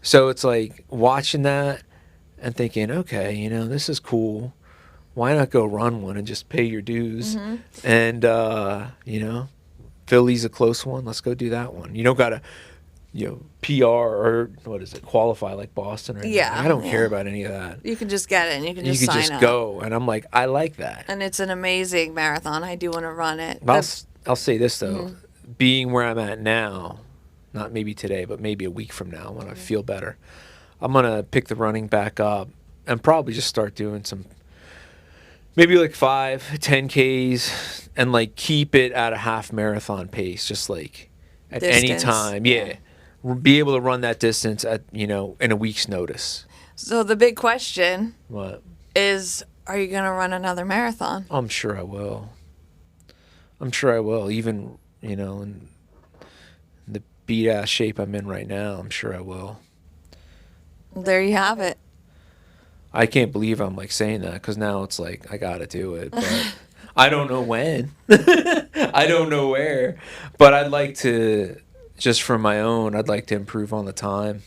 So it's like watching that and thinking, okay, this is cool. Why not go run one and just pay your dues? And, Philly's a close one. Let's go do that one. You don't got to, PR or what is it, qualify like Boston or anything. Yeah, I don't yeah. care about any of that. You can just get it and you can You just could sign just up. go. And I'm like, I like that. And it's an amazing marathon. I do want to run it. I'll say this, though. Being where I'm at now, not maybe today, but maybe a week from now when I feel better, I'm going to pick the running back up and probably just start doing some, maybe like 5-10 Ks and like keep it at a half marathon pace, just like at any Distance. time. Yeah. Be able to run that distance at, in a week's notice. So the big question What? is, are you going to run another marathon? I'm sure I will. Even, in the beat ass shape I'm in right now, I'm sure I will. There you have it. I can't believe I'm like saying that because now it's like I gotta do it, but I don't know when. I don't know where, but I'd like to, just for my own, I'd like to improve on the time.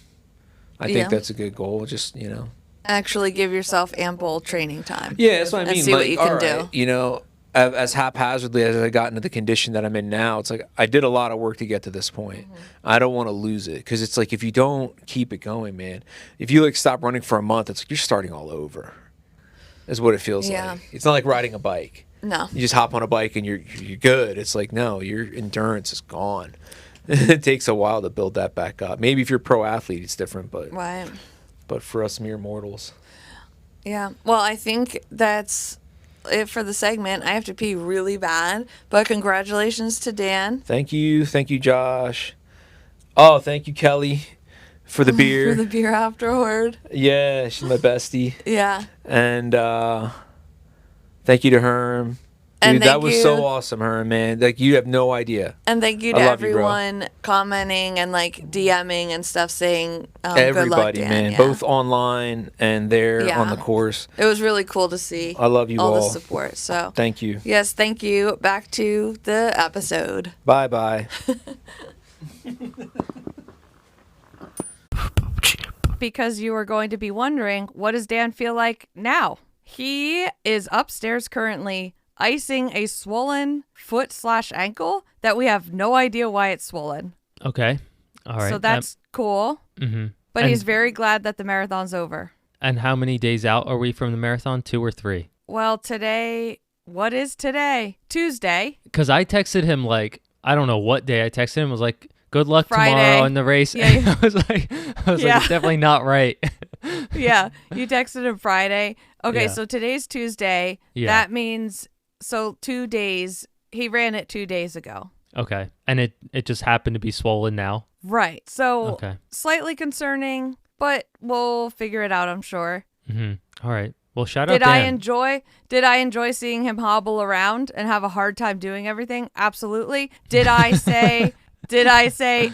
I think Yeah. that's a good goal. Just Actually give yourself ample training time. yeah, that's what I And mean. see like, what you can all right, do. As haphazardly as I got into the condition that I'm in now, it's like I did a lot of work to get to this point. I don't want to lose it because it's like if you don't keep it going, man, if you like stop running for a month, it's like you're starting all over. Is what it feels Yeah. like. It's not like riding a bike. No. You just hop on a bike and you're good. It's like no, your endurance is gone. It takes a while to build that back up. Maybe if you're a pro athlete, it's different, but Right. for us mere mortals. Yeah. Well, I think that's it for the segment. I have to pee really bad, but congratulations to Dan Thank you, Josh. Oh, thank you, Kelly, for the beer. for the beer afterward. Yeah, she's my bestie. Yeah. And thank you to Herm. And Dude, that thank was you- so awesome, Herm, man. Like, you have no idea. And thank you to I love you, bro. everyone commenting and like DMing and stuff saying good luck, Everybody, Dan. man. Yeah. Both online and there Yeah. on the course. It was really cool to see I love you all the all. support. So Thank you. yes, thank you. Back to the episode. Bye-bye. Because you are going to be wondering, what does Dan feel like now? He is upstairs currently icing a swollen foot/ankle that we have no idea why it's swollen. Okay. All right. So that's cool. Mm-hmm. But And- he's very glad that the marathon's over. And how many days out are we from the marathon? 2 or 3? Well, today, what is today? Tuesday. Because I texted him like, I don't know what day I texted him. I was like, good luck Friday. tomorrow in the race. Yeah, yeah. I was like, Yeah. it's definitely not right. Yeah, you texted him Friday. Okay, Yeah. so today's Tuesday. Yeah. That means, so 2 days. He ran it 2 days ago. Okay. And it just happened to be swollen now? Right. So Okay. slightly concerning, but we'll figure it out, I'm sure. All right. Well, shout out Did Dan. Did I enjoy seeing him hobble around and have a hard time doing everything? Absolutely. Did I say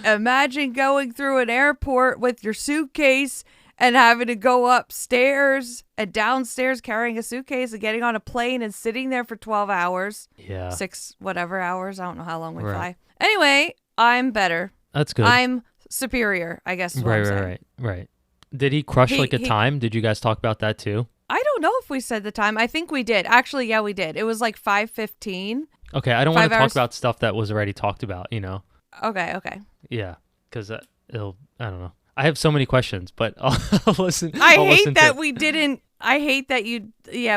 imagine going through an airport with your suitcase and having to go upstairs and downstairs carrying a suitcase and getting on a plane and sitting there for 12 hours. Yeah. 6 whatever hours. I don't know how long we Right. fly. Anyway, I'm better. That's good. I'm superior, I guess is what I'm saying. Right. Did he crush a time? Did you guys talk about that too? I don't know if we said the time. I think we did. Actually, yeah, we did. It was like 5:15. Okay, I don't want 5 to talk hours. about stuff that was already talked about, Okay. Yeah, because it'll, I don't know. I have so many questions, but I'll listen. I I'll listen hate that to- we didn't. I hate that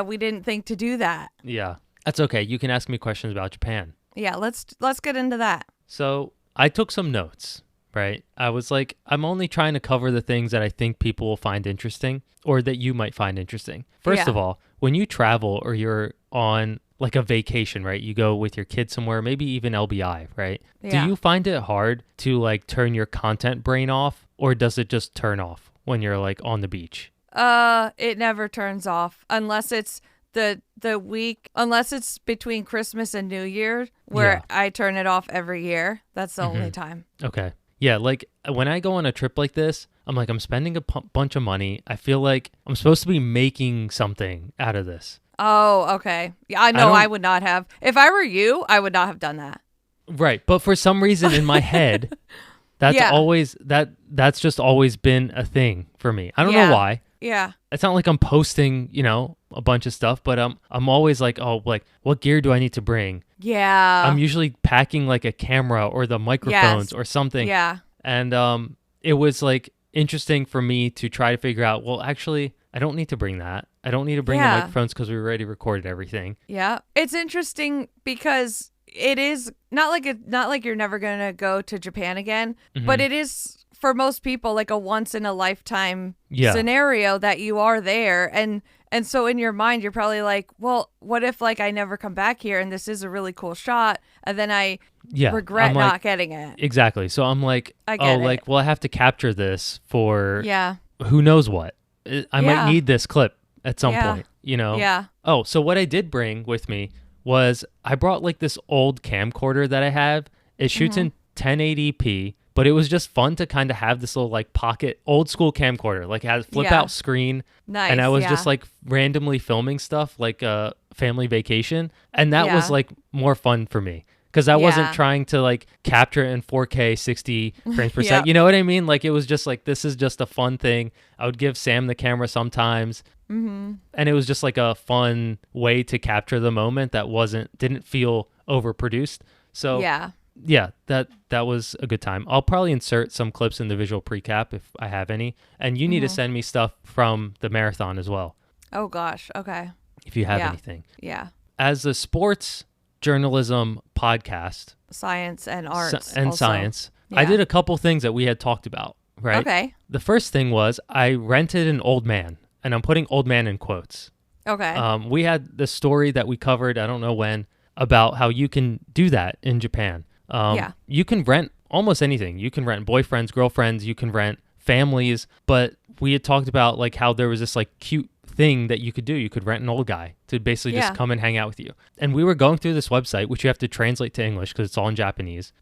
we didn't think to do that. Yeah, that's okay. You can ask me questions about Japan. Yeah, let's get into that. So I took some notes, right? I was like, I'm only trying to cover the things that I think people will find interesting or that you might find interesting. First Yeah. of all, when you travel or you're on like a vacation, right? You go with your kids somewhere, maybe even LBI, right? Yeah. Do you find it hard to like turn your content brain off, or does it just turn off when you're like on the beach? It never turns off unless it's the week, unless it's between Christmas and New Year, where Yeah. I turn it off every year. That's the only time. Okay. Yeah, like when I go on a trip like this, I'm like, I'm spending a bunch of money. I feel like I'm supposed to be making something out of this. Oh, okay. Yeah, I know. don't- I would not have. If I were you, I would not have done that. Right. But for some reason in my head, that's Yeah. always that's just always been a thing for me. I don't Yeah. know why. Yeah. It's not like I'm posting, a bunch of stuff, but I'm always like, oh, like what gear do I need to bring? Yeah. I'm usually packing like a camera or the microphones Yes. or something. Yeah. And it was like interesting for me to try to figure out, well, actually, I don't need to bring that. I don't need to bring the Yeah. microphones because we already recorded everything. Yeah. It's interesting because it is not like you're never going to go to Japan again, but it is for most people like a once in a lifetime Yeah. scenario that you are there, and so in your mind you're probably like, well, what if like I never come back here and this is a really cool shot and then I Yeah. regret I'm like, not getting it. Exactly. So I'm like, I get it. well, I have to capture this for Yeah. who knows what. I might Yeah. need this clip at some Yeah. point, Yeah. Oh, so what I did bring with me was I brought like this old camcorder that I have. It shoots in 1080p, but it was just fun to kind of have this little like pocket old school camcorder, like it has a flip Yeah. out screen. Nice. And I was yeah. just like randomly filming stuff like a family vacation. And that was Yeah. like more fun for me because I wasn't Yeah. trying to like capture it in 4K 60 frames per Yep. second. You know what I mean? Like it was just like, this is just a fun thing. I would give Sam the camera sometimes. And it was just like a fun way to capture the moment that didn't feel overproduced. So yeah, that was a good time. I'll probably insert some clips in the visual precap if I have any. And you need to send me stuff from the marathon as well, Oh gosh. Okay. if you have Yeah. anything. Yeah. As a sports journalism podcast Science and arts and also. science, I Yeah. did a couple things that we had talked about, right? Okay. The first thing was I rented an old man, and I'm putting old man in quotes. Okay. We had the story that we covered, I don't know when, about how you can do that in Japan. Yeah. You can rent almost anything. You can rent boyfriends, girlfriends, you can rent families. But we had talked about like how there was this like cute thing that you could do. You could rent an old guy to basically Yeah. just come and hang out with you. And we were going through this website, which you have to translate to English because it's all in Japanese.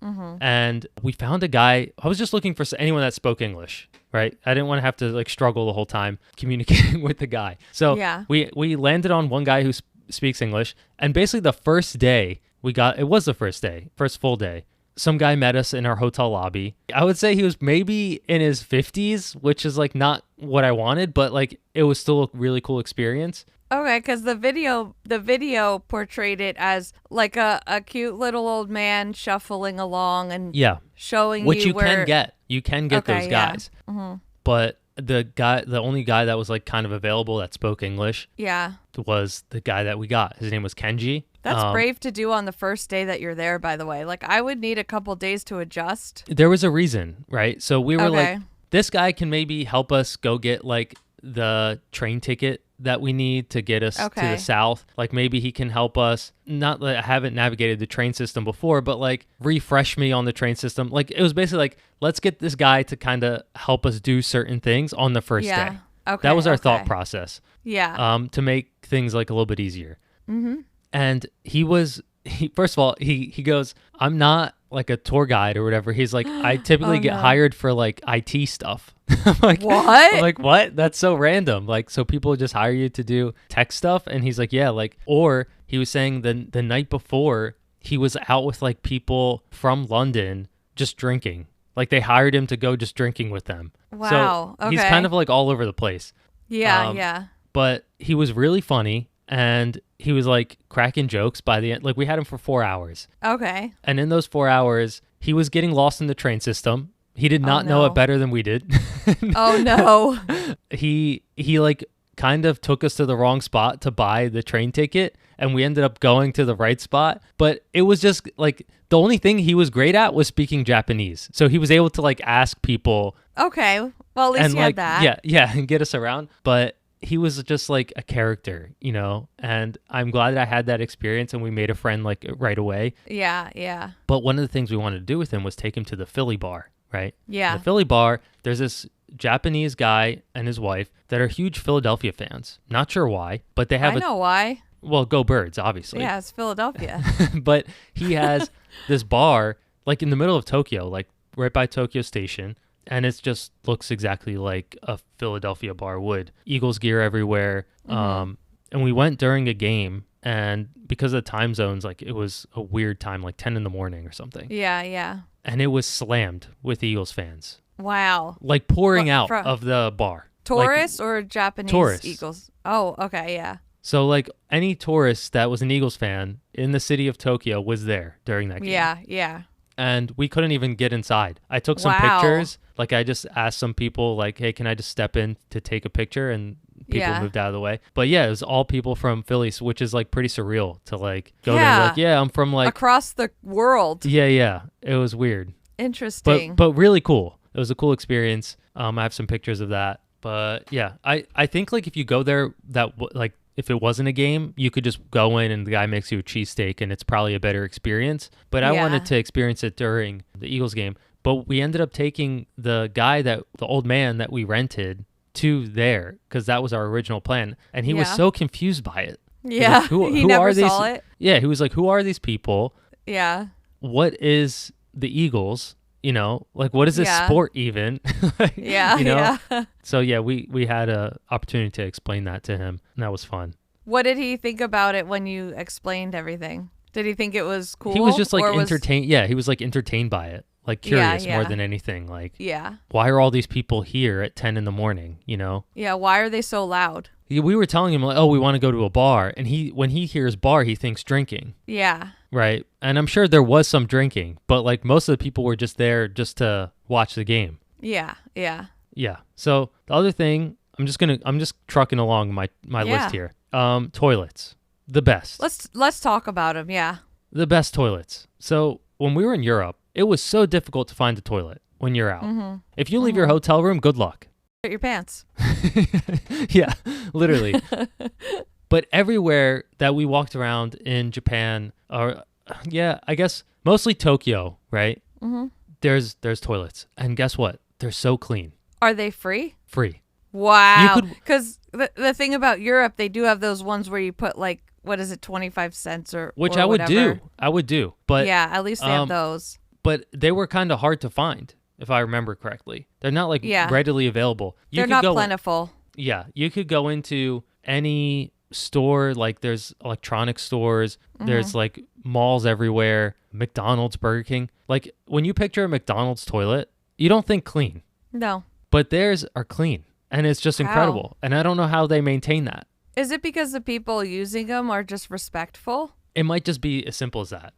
And we found a guy. I was just looking for anyone that spoke English, right? I didn't want to have to like struggle the whole time communicating with the guy. So Yeah. we landed on one guy who speaks English. And basically the first day it was the first full day. Some guy met us in our hotel lobby. I would say he was maybe in his 50s, which is like not what I wanted, but like it was still a really cool experience. Okay, because the video portrayed it as like a cute little old man shuffling along and Yeah. showing Which you where, can get. You can get Okay, those yeah. guys. But the only guy that was like kind of available that spoke English Yeah. was the guy that we got. His name was Kenji. That's brave to do on the first day that you're there, by the way. Like, I would need a couple days to adjust. There was a reason, right? So we were Okay. like, this guy can maybe help us go get like the train ticket that we need to get us to Okay. the south. Like maybe he can help us. Not that I haven't navigated the train system before, but like refresh me on the train system. Like it was basically like, let's get this guy to kind of help us do certain things on the first Yeah. day. Okay. That was our okay. thought process. Yeah. To make things like a little bit easier. Mm-hmm. And first of all, he goes, I'm not like a tour guide or whatever. He's like, I typically get hired for like IT stuff. I'm like, What? I'm like, what? That's so random. Like, so people just hire you to do tech stuff? And he's like, yeah, like, or he was saying the night before he was out with like people from London just drinking. Like they hired him to go just drinking with them. Wow. So he's okay. kind of like all over the place. Yeah. Yeah. But he was really funny and he was like cracking jokes by the end. Like we had him for 4 hours. Okay. And in those 4 hours, he was getting lost in the train system. He did not know no. it better than we did. Oh no. He like kind of took us to the wrong spot to buy the train ticket, and we ended up going to the right spot. But it was just like the only thing he was great at was speaking Japanese. So he was able to like ask people. Okay. Well, at least and you like had that. yeah, and get us around. But he was just like a character, you know, and I'm glad that I had that experience and we made a friend like right away. Yeah. Yeah. But one of the things we wanted to do with him was take him to the Philly bar, right? Yeah. The Philly bar, there's this Japanese guy and his wife that are huge Philadelphia fans. Not sure why, but they have I know why. well, go Birds, obviously. Yeah, it's Philadelphia. But he has this bar like in the middle of Tokyo, like right by Tokyo Station. And it just looks exactly like a Philadelphia bar would. Eagles gear everywhere. Mm-hmm. And we went during a game, and because of the time zones, like it was a weird time, like 10 in the morning or something. Yeah. Yeah. And it was slammed with Eagles fans, Wow. like pouring What, out from of the bar. Tourists or Japanese tourists. Eagles? Oh, okay. Yeah. So like any tourist that was an Eagles fan in the city of Tokyo was there during that game. Yeah. Yeah. And we couldn't even get inside. I took some Wow. pictures. Like I just asked some people like, hey, can I just step in to take a picture? And people Yeah. moved out of the way. But yeah, it was all people from Philly, which is like pretty surreal to like go there and Yeah. be like, yeah, I'm from like, Across the world. yeah. It was weird. Interesting. But really cool. It was a cool experience. I have some pictures of that. But yeah, I think like if you go there, like if it wasn't a game, you could just go in and the guy makes you a cheesesteak and it's probably a better experience. But I Yeah. wanted to experience it during the Eagles game. But we ended up taking the old man that we rented to there because that was our original plan. And he was Yeah. so confused by it. He was yeah. like, who he are never these? saw it. Yeah, he was like, who are these people? Yeah. What is the Eagles? You know, like what is this Yeah. sport even? Yeah. You know? Yeah. So yeah, we had a opportunity to explain that to him, and that was fun. What did he think about it when you explained everything? Did he think it was cool? He was just like or was- entertained. Yeah, he was like entertained by it, like curious more yeah. than anything. Like, Yeah. why are all these people here at 10 in the morning? You know, Yeah. Why are they so loud? we were telling him like, oh, we want to go to a bar, and when he hears bar, he thinks drinking, Yeah. right? And I'm sure there was some drinking, but like most of the people were just there just to watch the game. Yeah. Yeah. Yeah. So the other thing, I'm just trucking along my Yeah. list here. Toilets, the best. Let's talk about them. Yeah. The best toilets. So when we were in Europe, it was so difficult to find a toilet when you're out. Mm-hmm. If you leave your hotel room, good luck. Get your pants. Yeah, literally. But everywhere that we walked around in Japan, or yeah, I guess mostly Tokyo, right? Mm-hmm. There's toilets, and guess what? They're so clean, Are they free? free. Wow. could- Because the thing about Europe, they do have those ones where you put like, what is it, 25 cents or Which or I would whatever. do. I would do. But yeah, at least they have those. but they were kind of hard to find, if I remember correctly. They're not like Yeah. readily available. You They're could not go, plentiful. Yeah, you could go into any store, like there's electronic stores, there's like malls everywhere, McDonald's, Burger King. Like when you picture a McDonald's toilet, you don't think clean, No. but theirs are clean, and it's just How? incredible. And I don't know how they maintain that. Is it because the people using them are just respectful? It might just be as simple as that.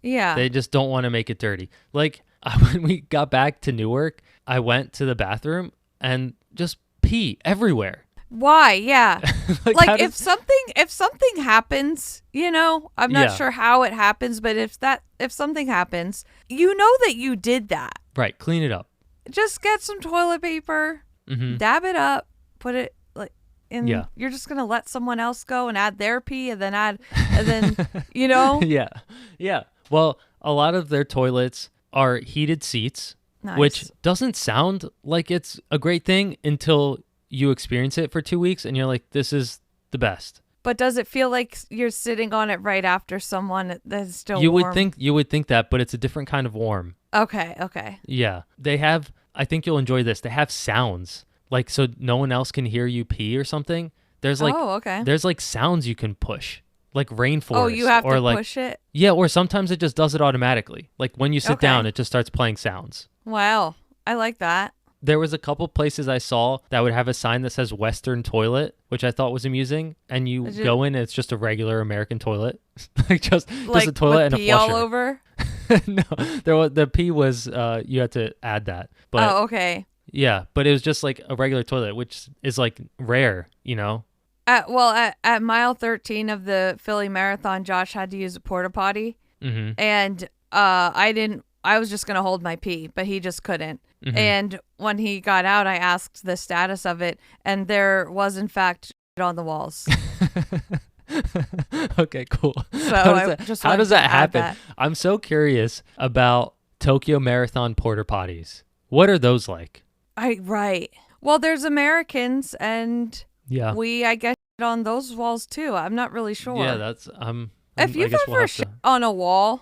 Yeah. They just don't want to make it dirty. Like when we got back to Newark, I went to the bathroom and just pee everywhere. Why? Yeah. Like, Like how if something happens, you know, I'm not Yeah. sure how it happens, but if something happens, you know that you did that. Right, clean it up. Just get some toilet paper, Hmm. dab it up, put it And Yeah. you're just going to let someone else go and add their pee and then, you know? Yeah. Yeah. Well, a lot of their toilets are heated seats, Nice. which doesn't sound like it's a great thing until you experience it for 2 weeks and you're like, this is the best. But does it feel like you're sitting on it right after someone that's still You warm? you would think that, but it's a different kind of warm. Okay. Yeah. They have, I think you'll enjoy this. They have sounds. Like, so no one else can hear you pee or something. There's like, okay. there's like sounds you can push, like rainforest. Oh, you have or to like, push it? Yeah, or sometimes it just does it automatically. Like when you sit Okay. down, it just starts playing sounds. Wow. I like that. There was a couple places I saw that would have a sign that says Western toilet, which I thought was amusing. And you go in, and it's just a regular American toilet, like just a toilet with and a pee flusher. all over? No, the pee was you had to add that. But Oh, okay. yeah, but it was just like a regular toilet, which is like rare, you know. At mile 13 of the Philly Marathon, Josh had to use a porta potty, and I was just gonna hold my pee, but he just couldn't. And when he got out, I asked the status of it, and there was in fact on the walls. Okay, cool. So how does that happen? That. I'm so curious about Tokyo Marathon porta potties. What are those like? Right. Well, there's Americans, and Yeah, I guess on those walls too. I'm not really sure. yeah, that's If I you've guess ever shit on a wall,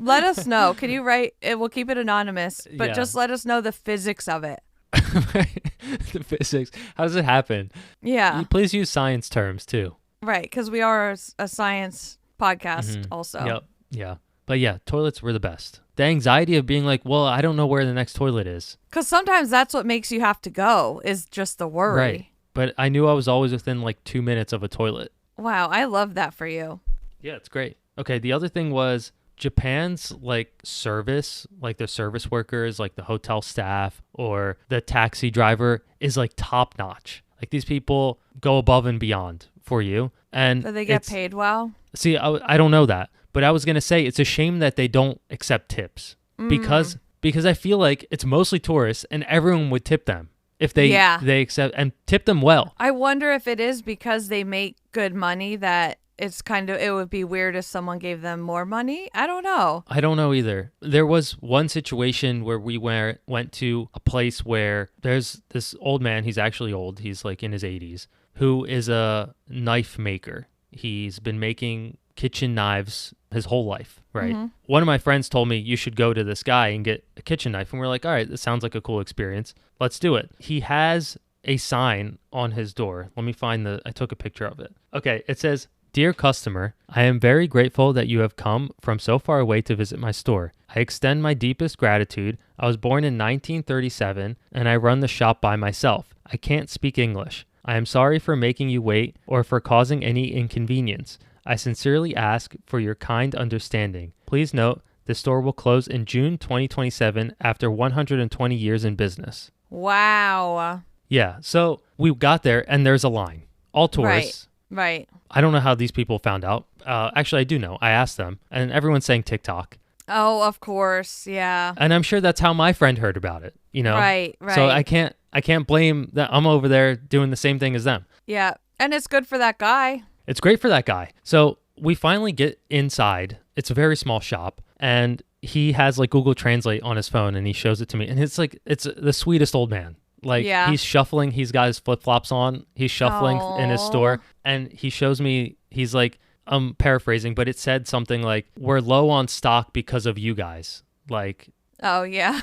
let us know. Can you write? We'll keep it anonymous, but Yeah. just let us know the physics of it. the physics. How does it happen? Yeah. Please use science terms too. Right, because we are a science podcast also. Yep. Yeah. But yeah, toilets were the best. The anxiety of being like, well, I don't know where the next toilet is. Because sometimes that's what makes you have to go, is just the worry. Right. But I knew I was always within like 2 minutes of a toilet. Wow, I love that for you. Yeah, it's great. Okay, the other thing was Japan's like service, like the service workers, like the hotel staff or the taxi driver is like top notch. Like these people go above and beyond for you. And Do they get paid well? See, I don't know that, but I was going to say it's a shame that they don't accept tips because I feel like it's mostly tourists and everyone would tip them if they accept and tip them well. I wonder if it is because they make good money that it would be weird if someone gave them more money. I don't know. I don't know either. There was one situation where we went to a place where there's this old man. He's actually old. He's like in his 80s, who is a knife maker. He's been making kitchen knives his whole life, right? One of my friends told me you should go to this guy and get a kitchen knife. And we're like, all right, this sounds like a cool experience. Let's do it. He has a sign on his door. Let me find I took a picture of it. Okay, it says, "Dear customer, I am very grateful that you have come from so far away to visit my store. I extend my deepest gratitude. I was born in 1937 and I run the shop by myself. I can't speak English. I am sorry for making you wait or for causing any inconvenience. I sincerely ask for your kind understanding. Please note, the store will close in June 2027 after 120 years in business." Wow. Yeah, so we got there and there's a line. All tourists. Right. I don't know how these people found out. Actually, I do know. I asked them, and everyone's saying TikTok. Oh, of course. Yeah. And I'm sure that's how my friend heard about it, you know? Right. So I can't blame that I'm over there doing the same thing as them. Yeah. And it's good for that guy. It's great for that guy. So we finally get inside. It's a very small shop, and he has like Google Translate on his phone, and he shows it to me. And it's like, it's the sweetest old man. Like he's shuffling, he's got his flip-flops on, he's shuffling in his store, and he shows me, he's like, I'm paraphrasing, but it said something like, "We're low on stock because of you guys." Like, oh yeah.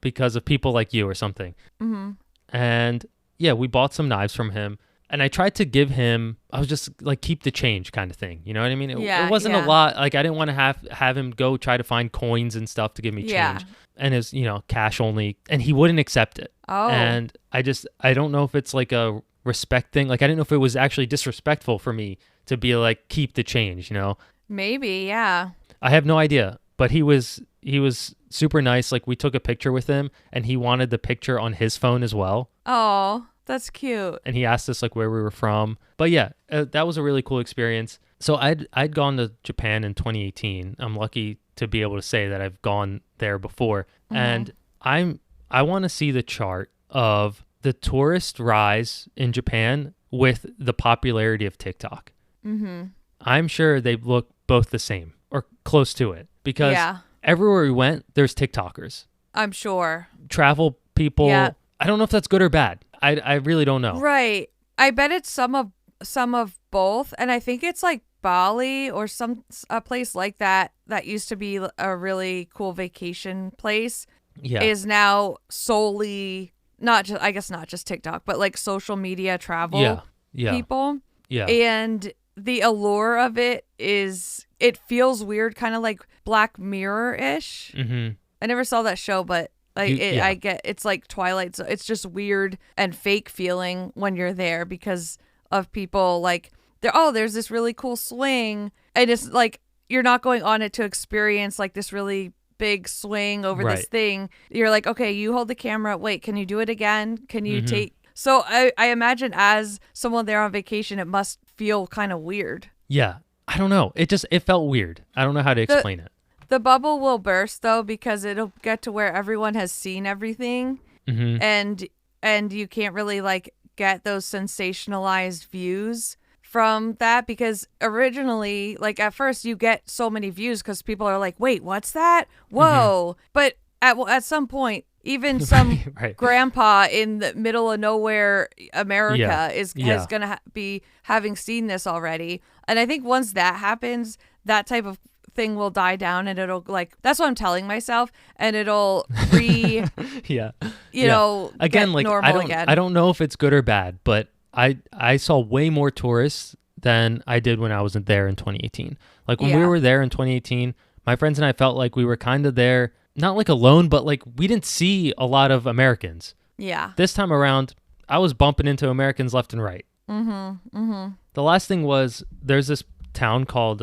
because of people like you or something. And yeah, we bought some knives from him, and I tried to give him, I was just like, keep the change kind of thing. You know what I mean? It wasn't a lot. Like, I didn't want to have him go try to find coins and stuff to give me change. And it's, cash only, and he wouldn't accept it. Oh. And I don't know if it's like a respect thing. Like, I didn't know if it was actually disrespectful for me to be like, keep the change, Maybe, yeah. I have no idea, but he was super nice. Like, we took a picture with him, and he wanted the picture on his phone as well. Oh, that's cute. And he asked us like where we were from. But yeah, that was a really cool experience. So I'd gone to Japan in 2018. I'm lucky to be able to say that I've gone there before. And I want to see the chart of the tourist rise in Japan with the popularity of TikTok. Mm-hmm. I'm sure they look both the same or close to it because everywhere we went, there's TikTokers. I'm sure. Travel people. Yeah. I don't know if that's good or bad. I really don't know. Right. I bet it's some of both, and I think it's like Bali or a place like that used to be a really cool vacation place. Yeah. Is now solely not just TikTok, but like social media travel people. Yeah. And the allure of it is, it feels weird, kind of like Black Mirror-ish. Mm-hmm. I never saw that show, but I get it's like Twilight. So it's just weird and fake feeling when you're there because of people like there's this really cool swing, and it's like you're not going on it to experience like this really big swing over this thing. You're like, okay, you hold the camera. Wait, can you do it again? Can you take? So I imagine as someone there on vacation, it must feel kind of weird. Yeah. I don't know. It felt weird. I don't know how to explain it. The bubble will burst though, because it'll get to where everyone has seen everything, and you can't really like get those sensationalized views from that, because originally, like at first, you get so many views because people are like, "Wait, what's that? Whoa!" But at some point, even some grandpa in the middle of nowhere America is gonna be having seen this already, and I think once that happens, that type of thing will die down, and it'll like, that's what I'm telling myself, and it'll you know, again, get like normal again. I don't know if it's good or bad, but I saw way more tourists than I did when I wasn't there in 2018. Like when we were there in 2018, my friends and I felt like we were kind of there, not like alone, but like we didn't see a lot of Americans. Yeah. This time around, I was bumping into Americans left and right. The last thing was, there's this town called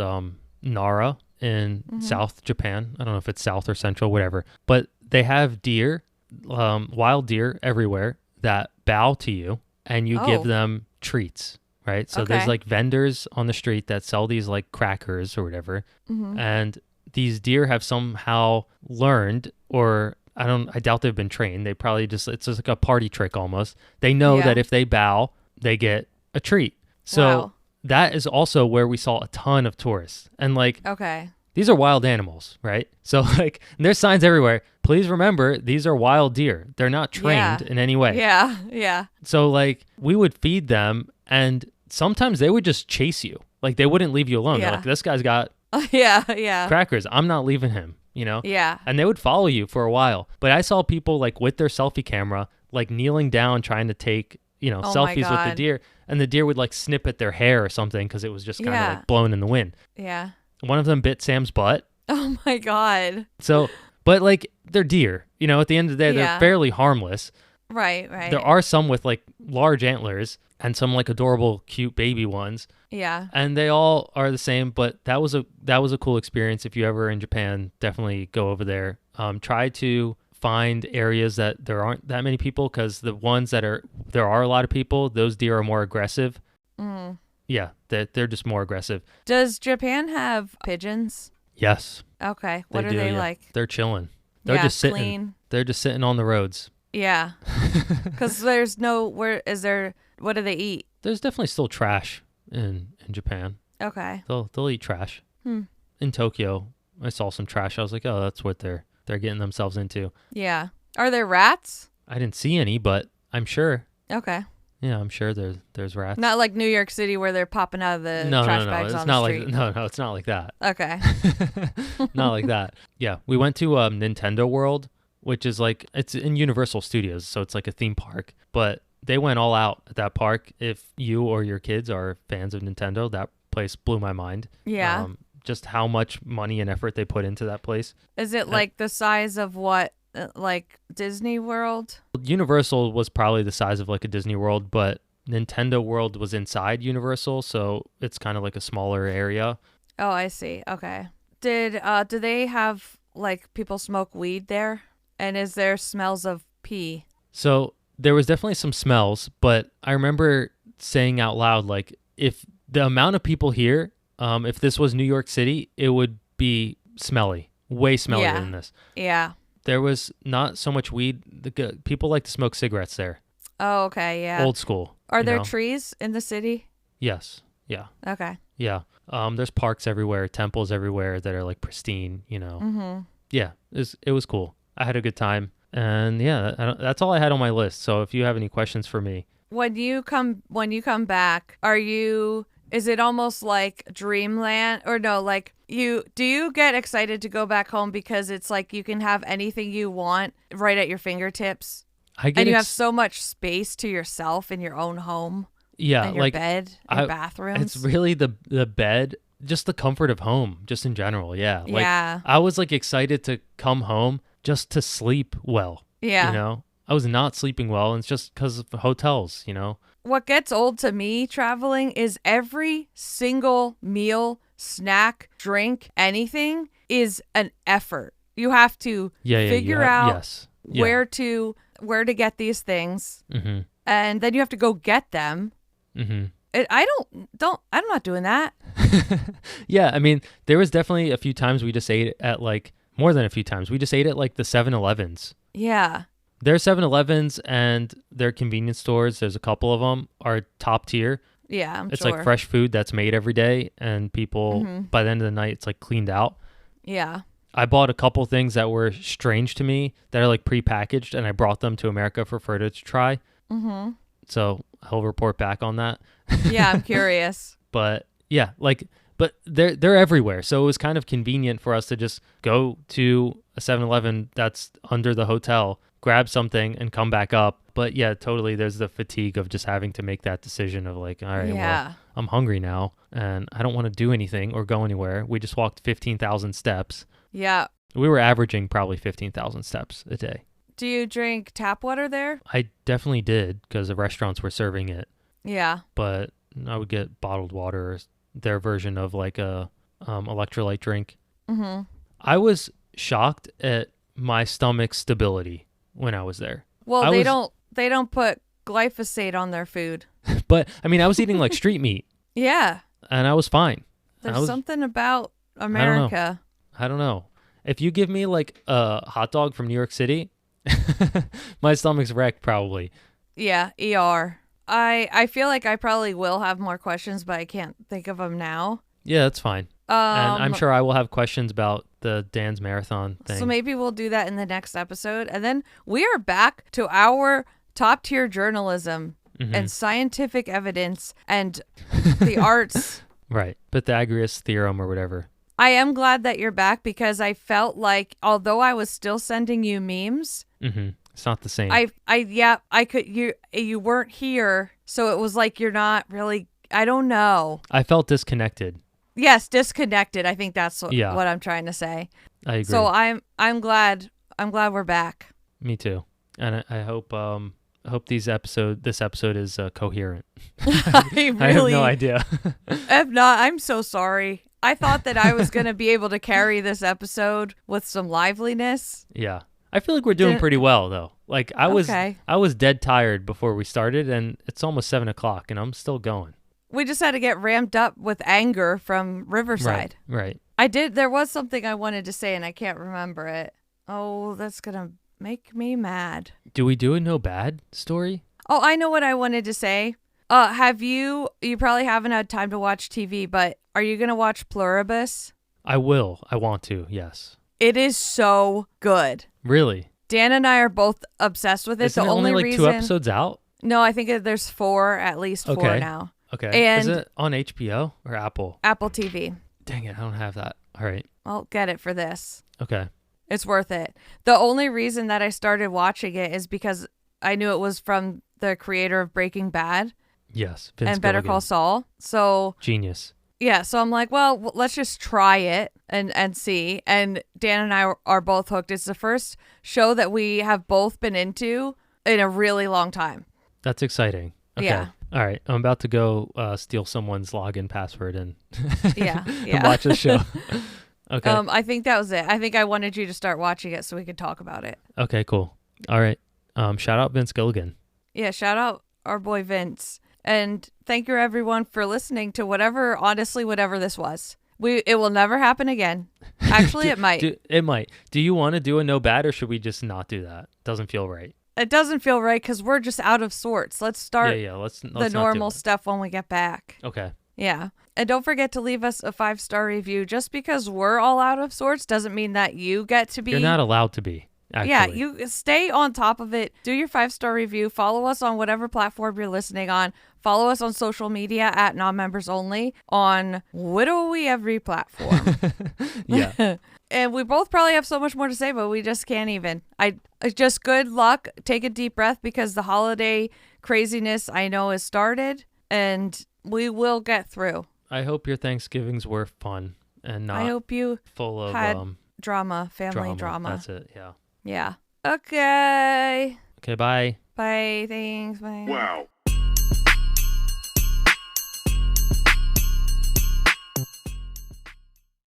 Nara in South Japan. I don't know if it's South or Central, whatever. But they have deer, wild deer everywhere that bow to you, and you give them treats, right? So there's like vendors on the street that sell these like crackers or whatever. And these deer have somehow learned, or I doubt they've been trained. They probably it's just like a party trick almost. They know that if they bow, they get a treat. So that is also where we saw a ton of tourists. And like, these are wild animals, right? So like, there's signs everywhere. Please remember, these are wild deer. They're not trained in any way. Yeah. So like, we would feed them, and sometimes they would just chase you. Like, they wouldn't leave you alone. They're like, this guy's got crackers. I'm not leaving him, you know? Yeah. And they would follow you for a while. But I saw people like with their selfie camera, like kneeling down, trying to take, you know, selfies with the deer. And the deer would like snip at their hair or something because it was just kind of like blowing in the wind. Yeah. One of them bit Sam's butt. Oh my God. So, but like, they're deer, you know, at the end of the day, they're fairly harmless. Right. There are some with like large antlers and some like adorable, cute baby ones. Yeah. And they all are the same, but that was a cool experience. If you ever in Japan, definitely go over there. Try to find areas that there aren't that many people, because the ones that there are a lot of people, those deer are more aggressive. Yeah, they're just more aggressive. Does Japan have pigeons? Yes. Okay. What are they like? They're chilling. They're just sitting. Clean. They're just sitting on the roads. Yeah. Because what do they eat? There's definitely still trash in Japan. Okay. They'll eat trash. In Tokyo, I saw some trash. I was like, oh, that's what they're getting themselves into. Yeah. Are there rats? I didn't see any, but I'm sure. Okay. Yeah, I'm sure there's rats. Not like New York City where they're popping out of the trash bags on the street. No, it's not like that. Okay. Not like that. Yeah, we went to Nintendo World, which is like, it's in Universal Studios, so it's like a theme park. But they went all out at that park. If you or your kids are fans of Nintendo, that place blew my mind. Yeah. Just how much money and effort they put into that place. Is it like the size of what, like Disney World? Universal was probably the size of like a Disney World, but Nintendo World was inside Universal, so it's kind of like a smaller area. Oh, I see. Okay. Do they have like people smoke weed there? And is there smells of pee? So there was definitely some smells, but I remember saying out loud, like, if the amount of people here, if this was New York City, it would be smelly, way smellier than this. Yeah. There was not so much weed. People like to smoke cigarettes there. Oh, okay, yeah. Old school. Are you there know? trees in the city? Yes. Yeah. Okay. Yeah. There's parks everywhere, temples everywhere that are like pristine, Mm-hmm. Yeah, it was cool. I had a good time. And yeah, that's all I had on my list. So if you have any questions for me. When you come back, is it almost like dreamland, or no, like do you get excited to go back home because it's like you can have anything you want right at your fingertips? And you have so much space to yourself in your own home. Yeah, and your like bed and bathrooms. It's really the bed, just the comfort of home, just in general. Yeah. Like Yeah. I was like excited to come home just to sleep well. Yeah. I was not sleeping well, and it's just because of hotels, What gets old to me traveling is every single meal, snack, drink, anything is an effort. You have to figure out where to get these things, Mm-hmm. and then you have to go get them. Mm-hmm. I'm not doing that. Yeah, I mean, there was definitely a few times we just ate at like, more than a few times, we just ate at like the 7-Elevens. Yeah. Their 7-Elevens and their convenience stores, there's a couple of them, are top tier. Yeah, It's like fresh food that's made every day, and people, by the end of the night, it's like cleaned out. Yeah. I bought a couple things that were strange to me that are like prepackaged, and I brought them to America for Ferda to try. Mm-hmm. So I'll report back on that. Yeah, I'm curious. But yeah, but they're everywhere. So it was kind of convenient for us to just go to a 7-Eleven that's under the hotel, grab something, and come back up. But yeah, totally. There's the fatigue of just having to make that decision of like, all right, well, I'm hungry now and I don't want to do anything or go anywhere. We just walked 15,000 steps. Yeah. We were averaging probably 15,000 steps a day. Do you drink tap water there? I definitely did because the restaurants were serving it. Yeah. But I would get bottled water, or their version of like a electrolyte drink. Mm-hmm. I was shocked at my stomach's stability when I was there. Well, they don't put glyphosate on their food. But I mean, I was eating like street meat. Yeah. And I was fine. There's something about America. I don't know. If you give me like a hot dog from New York City, my stomach's wrecked probably. Yeah, ER. I feel like I probably will have more questions, but I can't think of them now. Yeah, that's fine. And I'm sure I will have questions about the Dan's Marathon thing. So maybe we'll do that in the next episode. And then we are back to our top tier journalism and scientific evidence and the arts. Right. Pythagoras theorem or whatever. I am glad that you're back because I felt like, although I was still sending you memes, it's not the same. You weren't here, so it was like you're not really. I don't know. I felt disconnected. Yes, disconnected. I think that's what I'm trying to say. I agree. So I'm glad we're back. Me too, and I hope this episode is coherent. I have no idea. If not, I'm so sorry. I thought that I was going to be able to carry this episode with some liveliness. Yeah. I feel like we're doing pretty well though. Like I was dead tired before we started, and it's almost 7:00 and I'm still going. We just had to get ramped up with anger from Riverside. Right. There was something I wanted to say and I can't remember it. Oh, that's going to make me mad. Do we do a no bad story? Oh, I know what I wanted to say. You probably haven't had time to watch TV, but are you going to watch Pluribus? I will. I want to, yes. It is so good. Really? Dan and I are both obsessed with it. Isn't it only like 2 episodes out? No, I think there's 4, at least 4 now. Okay. And is it on HBO or Apple? Apple TV. Dang it, I don't have that. All right. I'll get it for this. Okay. It's worth it. The only reason that I started watching it is because I knew it was from the creator of Breaking Bad. Yes. Vince and Better Gilligan. Call Saul. So genius. Yeah, so I'm like, well, let's just try it and see. And Dan and I are both hooked. It's the first show that we have both been into in a really long time. That's exciting. Okay. Yeah. All right. I'm about to go steal someone's login password and, yeah. and watch the show. Okay. I think that was it. I think I wanted you to start watching it so we could talk about it. Okay, cool. All right. Shout out Vince Gilligan. Yeah, shout out our boy Vince. And thank you everyone for listening to whatever this was. It will never happen again. Actually, it might. It might. Do you want to do a no bad or should we just not do that? Doesn't feel right. It doesn't feel right because we're just out of sorts. Let's start Let's the not do normal it. stuff when we get back. Okay. Yeah. And don't forget to leave us a 5-star review. Just because we're all out of sorts doesn't mean that you get to be. You're not allowed to be. Actually. Yeah, you stay on top of it. Do your 5-star review. Follow us on whatever platform you're listening on. Follow us on social media at non-members only on literally every platform. Yeah. And we both probably have so much more to say, but we just can't even. Just good luck. Take a deep breath because the holiday craziness I know has started, and we will get through. I hope your Thanksgivings were fun and not I hope you full of had drama, family drama. That's it. Yeah. Yeah. Okay. Okay. Bye. Bye. Thanks. Bye. Wow.